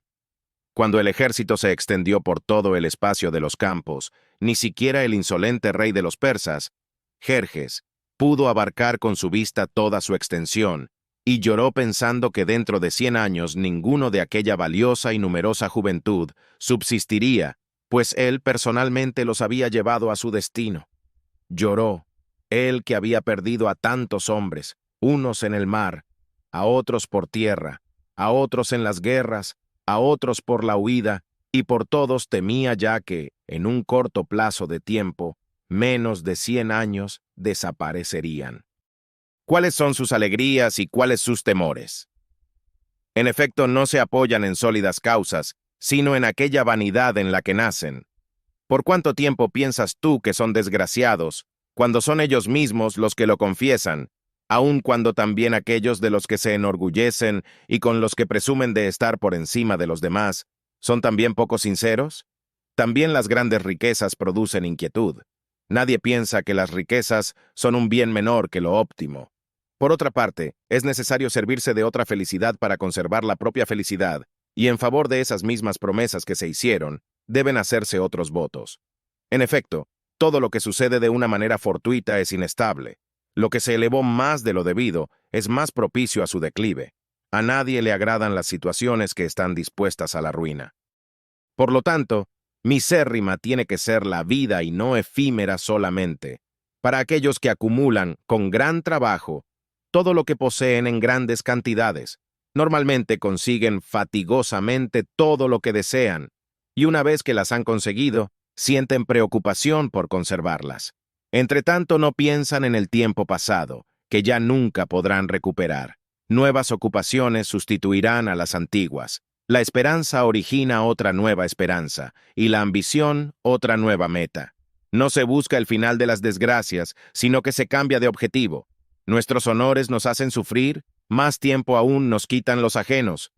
Cuando el ejército se extendió por todo el espacio de los campos, ni siquiera el insolente rey de los persas, Jerjes, pudo abarcar con su vista toda su extensión, y lloró pensando que dentro de 100 años ninguno de aquella valiosa y numerosa juventud subsistiría, pues él personalmente los había llevado a su destino. Lloró, él que había perdido a tantos hombres, unos en el mar, a otros por tierra, a otros en las guerras, a otros por la huida, y por todos temía ya que, en un corto plazo de tiempo, menos de 100 años, desaparecerían. ¿Cuáles son sus alegrías y cuáles sus temores? En efecto, no se apoyan en sólidas causas, sino en aquella vanidad en la que nacen. ¿Por cuánto tiempo piensas tú que son desgraciados, cuando son ellos mismos los que lo confiesan, aun cuando también aquellos de los que se enorgullecen y con los que presumen de estar por encima de los demás, son también poco sinceros? También las grandes riquezas producen inquietud. Nadie piensa que las riquezas son un bien menor que lo óptimo. Por otra parte, es necesario servirse de otra felicidad para conservar la propia felicidad, y en favor de esas mismas promesas que se hicieron, deben hacerse otros votos. En efecto, todo lo que sucede de una manera fortuita es inestable. Lo que se elevó más de lo debido es más propicio a su declive. A nadie le agradan las situaciones que están dispuestas a la ruina. Por lo tanto, misérrima tiene que ser la vida y no efímera solamente, para aquellos que acumulan, con gran trabajo, todo lo que poseen en grandes cantidades. Normalmente consiguen fatigosamente todo lo que desean, y una vez que las han conseguido, sienten preocupación por conservarlas. Entretanto, no piensan en el tiempo pasado, que ya nunca podrán recuperar. Nuevas ocupaciones sustituirán a las antiguas. La esperanza origina otra nueva esperanza, y la ambición otra nueva meta. No se busca el final de las desgracias, sino que se cambia de objetivo. Nuestros honores nos hacen sufrir, más tiempo aún nos quitan los ajenos.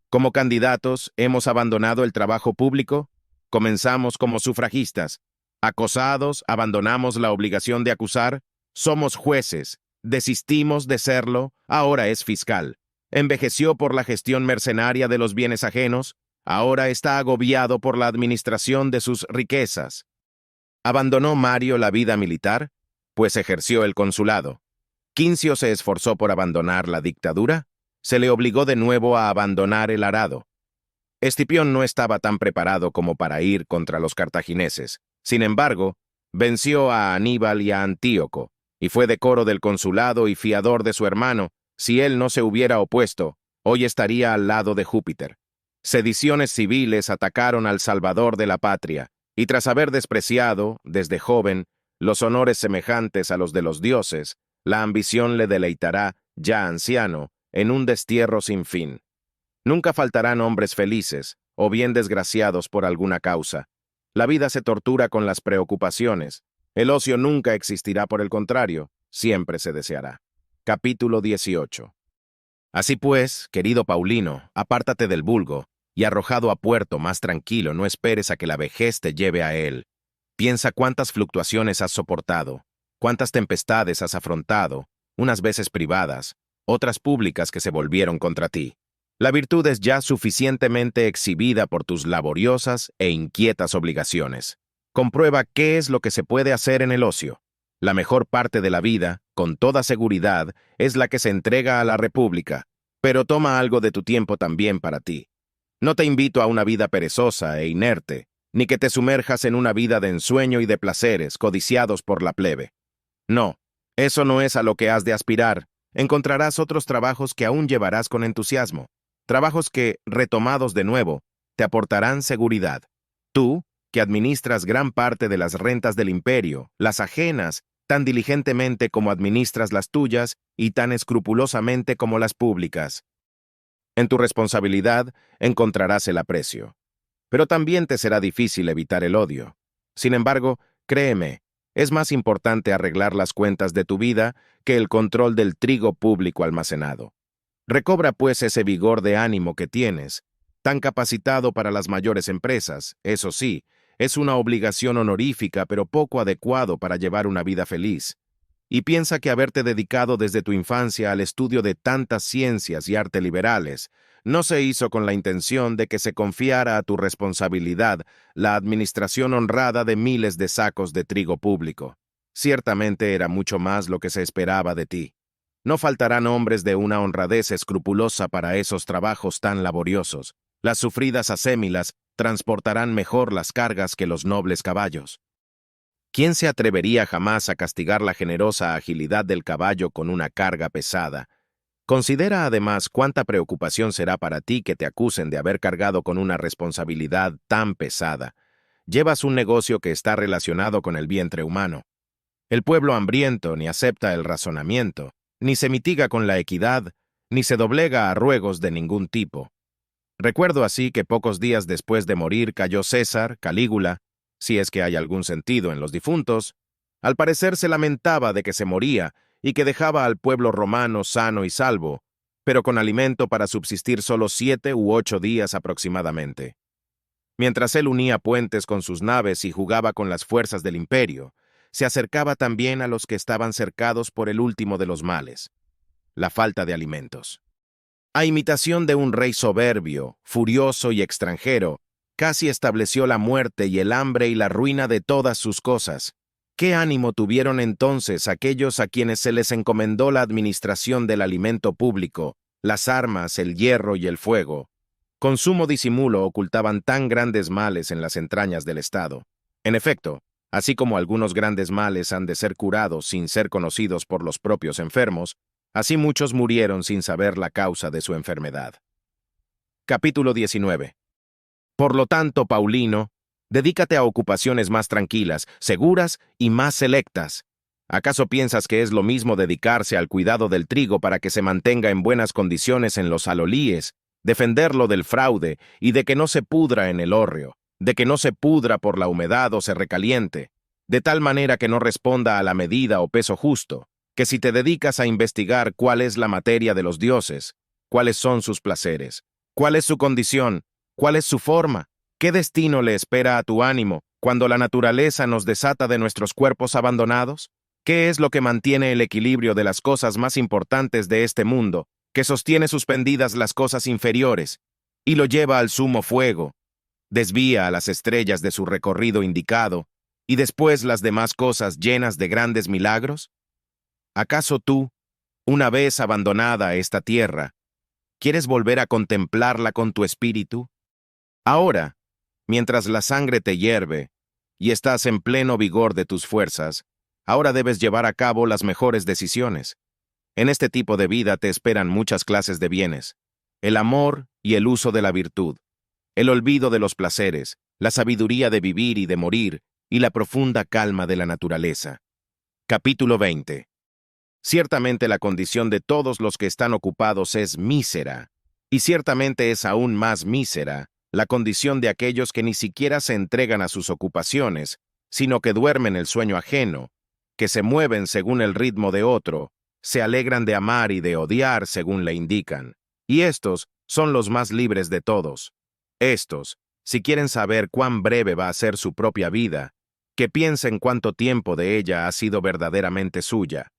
Como candidatos, hemos abandonado el trabajo público, comenzamos como sufragistas. Acosados, abandonamos la obligación de acusar, somos jueces, desistimos de serlo, ahora es fiscal. Envejeció por la gestión mercenaria de los bienes ajenos, ahora está agobiado por la administración de sus riquezas. ¿Abandonó Mario la vida militar? Pues ejerció el consulado. ¿Quincio se esforzó por abandonar la dictadura? Se le obligó de nuevo a abandonar el arado. Escipión no estaba tan preparado como para ir contra los cartagineses. Sin embargo, venció a Aníbal y a Antíoco, y fue decoro del consulado y fiador de su hermano. Si él no se hubiera opuesto, hoy estaría al lado de Júpiter. Sediciones civiles atacaron al salvador de la patria, y tras haber despreciado, desde joven, los honores semejantes a los de los dioses, la ambición le deleitará, ya anciano, en un destierro sin fin. Nunca faltarán hombres felices, o bien desgraciados por alguna causa. La vida se tortura con las preocupaciones. El ocio nunca existirá, por el contrario, siempre se deseará. Capítulo 18. Así pues, querido Paulino, apártate del vulgo, y arrojado a puerto más tranquilo, no esperes a que la vejez te lleve a él. Piensa cuántas fluctuaciones has soportado, cuántas tempestades has afrontado, unas veces privadas, otras públicas que se volvieron contra ti. La virtud es ya suficientemente exhibida por tus laboriosas e inquietas obligaciones. Comprueba qué es lo que se puede hacer en el ocio. La mejor parte de la vida, con toda seguridad, es la que se entrega a la República, pero toma algo de tu tiempo también para ti. No te invito a una vida perezosa e inerte, ni que te sumerjas en una vida de ensueño y de placeres codiciados por la plebe. No, eso no es a lo que has de aspirar. Encontrarás otros trabajos que aún llevarás con entusiasmo, trabajos que, retomados de nuevo, te aportarán seguridad. Tú, que administras gran parte de las rentas del imperio, las ajenas, tan diligentemente como administras las tuyas y tan escrupulosamente como las públicas. En tu responsabilidad encontrarás el aprecio. Pero también te será difícil evitar el odio. Sin embargo, créeme, es más importante arreglar las cuentas de tu vida que el control del trigo público almacenado. Recobra pues ese vigor de ánimo que tienes, tan capacitado para las mayores empresas, eso sí, es una obligación honorífica pero poco adecuado para llevar una vida feliz. Y piensa que haberte dedicado desde tu infancia al estudio de tantas ciencias y arte liberales no se hizo con la intención de que se confiara a tu responsabilidad la administración honrada de miles de sacos de trigo público. Ciertamente era mucho más lo que se esperaba de ti. No faltarán hombres de una honradez escrupulosa para esos trabajos tan laboriosos. Las sufridas acémilas transportarán mejor las cargas que los nobles caballos. ¿Quién se atrevería jamás a castigar la generosa agilidad del caballo con una carga pesada? Considera además cuánta preocupación será para ti que te acusen de haber cargado con una responsabilidad tan pesada. Llevas un negocio que está relacionado con el vientre humano. El pueblo hambriento ni acepta el razonamiento, ni se mitiga con la equidad, ni se doblega a ruegos de ningún tipo. Recuerdo así que pocos días después de morir cayó César, Calígula, si es que hay algún sentido en los difuntos, al parecer se lamentaba de que se moría y que dejaba al pueblo romano sano y salvo, pero con alimento para subsistir solo 7 u 8 días aproximadamente. Mientras él unía puentes con sus naves y jugaba con las fuerzas del imperio, se acercaba también a los que estaban cercados por el último de los males, la falta de alimentos. A imitación de un rey soberbio, furioso y extranjero, casi estableció la muerte y el hambre y la ruina de todas sus cosas. ¿Qué ánimo tuvieron entonces aquellos a quienes se les encomendó la administración del alimento público, las armas, el hierro y el fuego? Con sumo disimulo ocultaban tan grandes males en las entrañas del Estado. En efecto, así como algunos grandes males han de ser curados sin ser conocidos por los propios enfermos, así muchos murieron sin saber la causa de su enfermedad. Capítulo 19. Por lo tanto, Paulino, dedícate a ocupaciones más tranquilas, seguras y más selectas. ¿Acaso piensas que es lo mismo dedicarse al cuidado del trigo para que se mantenga en buenas condiciones en los alolíes, defenderlo del fraude y de que no se pudra en el hórreo, de que no se pudra por la humedad o se recaliente, de tal manera que no responda a la medida o peso justo, que si te dedicas a investigar cuál es la materia de los dioses, cuáles son sus placeres, cuál es su condición, cuál es su forma, qué destino le espera a tu ánimo cuando la naturaleza nos desata de nuestros cuerpos abandonados, qué es lo que mantiene el equilibrio de las cosas más importantes de este mundo, que sostiene suspendidas las cosas inferiores, y lo lleva al sumo fuego, desvía a las estrellas de su recorrido indicado, y después las demás cosas llenas de grandes milagros? ¿Acaso tú, una vez abandonada esta tierra, quieres volver a contemplarla con tu espíritu? Ahora, mientras la sangre te hierve y estás en pleno vigor de tus fuerzas, ahora debes llevar a cabo las mejores decisiones. En este tipo de vida te esperan muchas clases de bienes: el amor y el uso de la virtud, el olvido de los placeres, la sabiduría de vivir y de morir, y la profunda calma de la naturaleza. Capítulo 20. Ciertamente la condición de todos los que están ocupados es mísera, y ciertamente es aún más mísera la condición de aquellos que ni siquiera se entregan a sus ocupaciones, sino que duermen el sueño ajeno, que se mueven según el ritmo de otro, se alegran de amar y de odiar según le indican. Y estos son los más libres de todos. Estos, si quieren saber cuán breve va a ser su propia vida, que piensen cuánto tiempo de ella ha sido verdaderamente suya.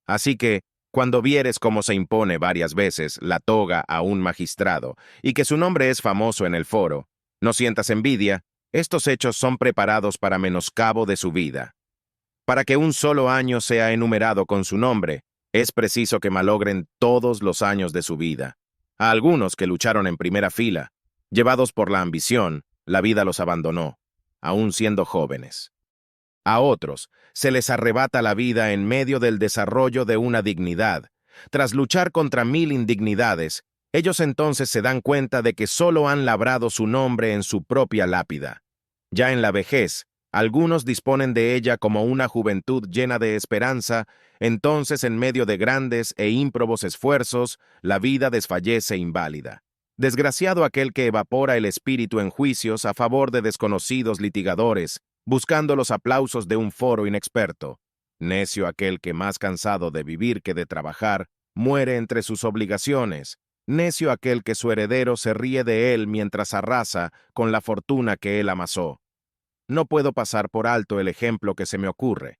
Así que, cuando vieres cómo se impone varias veces la toga a un magistrado y que su nombre es famoso en el foro, no sientas envidia, estos hechos son preparados para menoscabo de su vida. Para que un solo año sea enumerado con su nombre, es preciso que malogren todos los años de su vida. A algunos que lucharon en primera fila, llevados por la ambición, la vida los abandonó, aún siendo jóvenes. A otros se les arrebata la vida en medio del desarrollo de una dignidad. Tras luchar contra 1000 indignidades, ellos entonces se dan cuenta de que solo han labrado su nombre en su propia lápida. Ya en la vejez, algunos disponen de ella como una juventud llena de esperanza, entonces en medio de grandes e ímprobos esfuerzos, la vida desfallece inválida. Desgraciado aquel que evapora el espíritu en juicios a favor de desconocidos litigadores, buscando los aplausos de un foro inexperto. Necio aquel que, más cansado de vivir que de trabajar, muere entre sus obligaciones. Necio aquel que su heredero se ríe de él mientras arrasa con la fortuna que él amasó. No puedo pasar por alto el ejemplo que se me ocurre.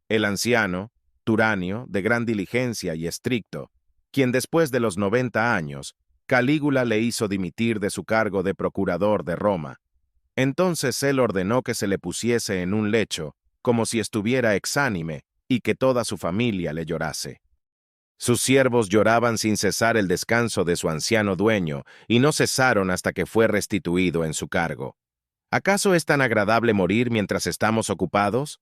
El anciano, Turanio, de gran diligencia y estricto, quien después de los 90 años, Calígula le hizo dimitir de su cargo de procurador de Roma. Entonces él ordenó que se le pusiese en un lecho, como si estuviera exánime, y que toda su familia le llorase. Sus siervos lloraban sin cesar el descanso de su anciano dueño, y no cesaron hasta que fue restituido en su cargo. ¿Acaso es tan agradable morir mientras estamos ocupados?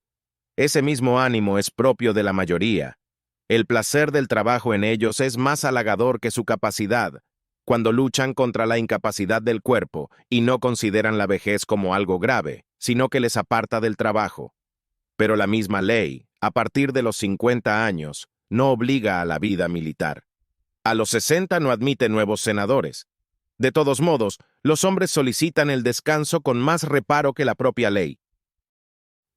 Ese mismo ánimo es propio de la mayoría. El placer del trabajo en ellos es más halagador que su capacidad, cuando luchan contra la incapacidad del cuerpo y no consideran la vejez como algo grave, sino que les aparta del trabajo. Pero la misma ley, a partir de los 50 años, no obliga a la vida militar. A los 60 no admite nuevos senadores. De todos modos, los hombres solicitan el descanso con más reparo que la propia ley.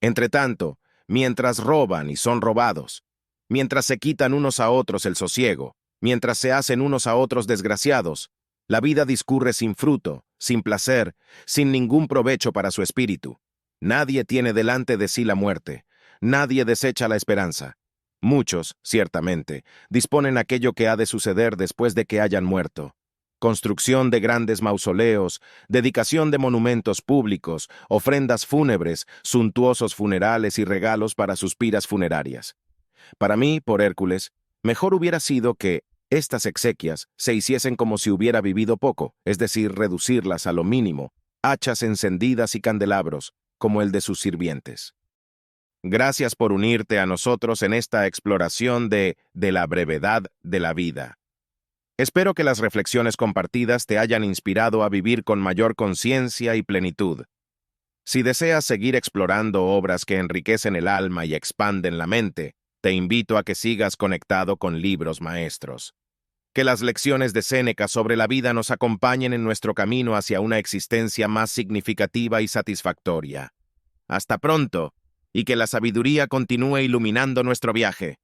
Entretanto, mientras roban y son robados, mientras se quitan unos a otros el sosiego, mientras se hacen unos a otros desgraciados, la vida discurre sin fruto, sin placer, sin ningún provecho para su espíritu. Nadie tiene delante de sí la muerte, nadie desecha la esperanza. Muchos, ciertamente, disponen aquello que ha de suceder después de que hayan muerto. Construcción de grandes mausoleos, dedicación de monumentos públicos, ofrendas fúnebres, suntuosos funerales y regalos para sus piras funerarias. Para mí, por Hércules, mejor hubiera sido que estas exequias se hiciesen como si hubiera vivido poco, es decir, reducirlas a lo mínimo, hachas encendidas y candelabros, como el de sus sirvientes. Gracias por unirte a nosotros en esta exploración de la brevedad de la vida. Espero que las reflexiones compartidas te hayan inspirado a vivir con mayor conciencia y plenitud. Si deseas seguir explorando obras que enriquecen el alma y expanden la mente, te invito a que sigas conectado con Libros Maestros. Que las lecciones de Séneca sobre la vida nos acompañen en nuestro camino hacia una existencia más significativa y satisfactoria. Hasta pronto, y que la sabiduría continúe iluminando nuestro viaje.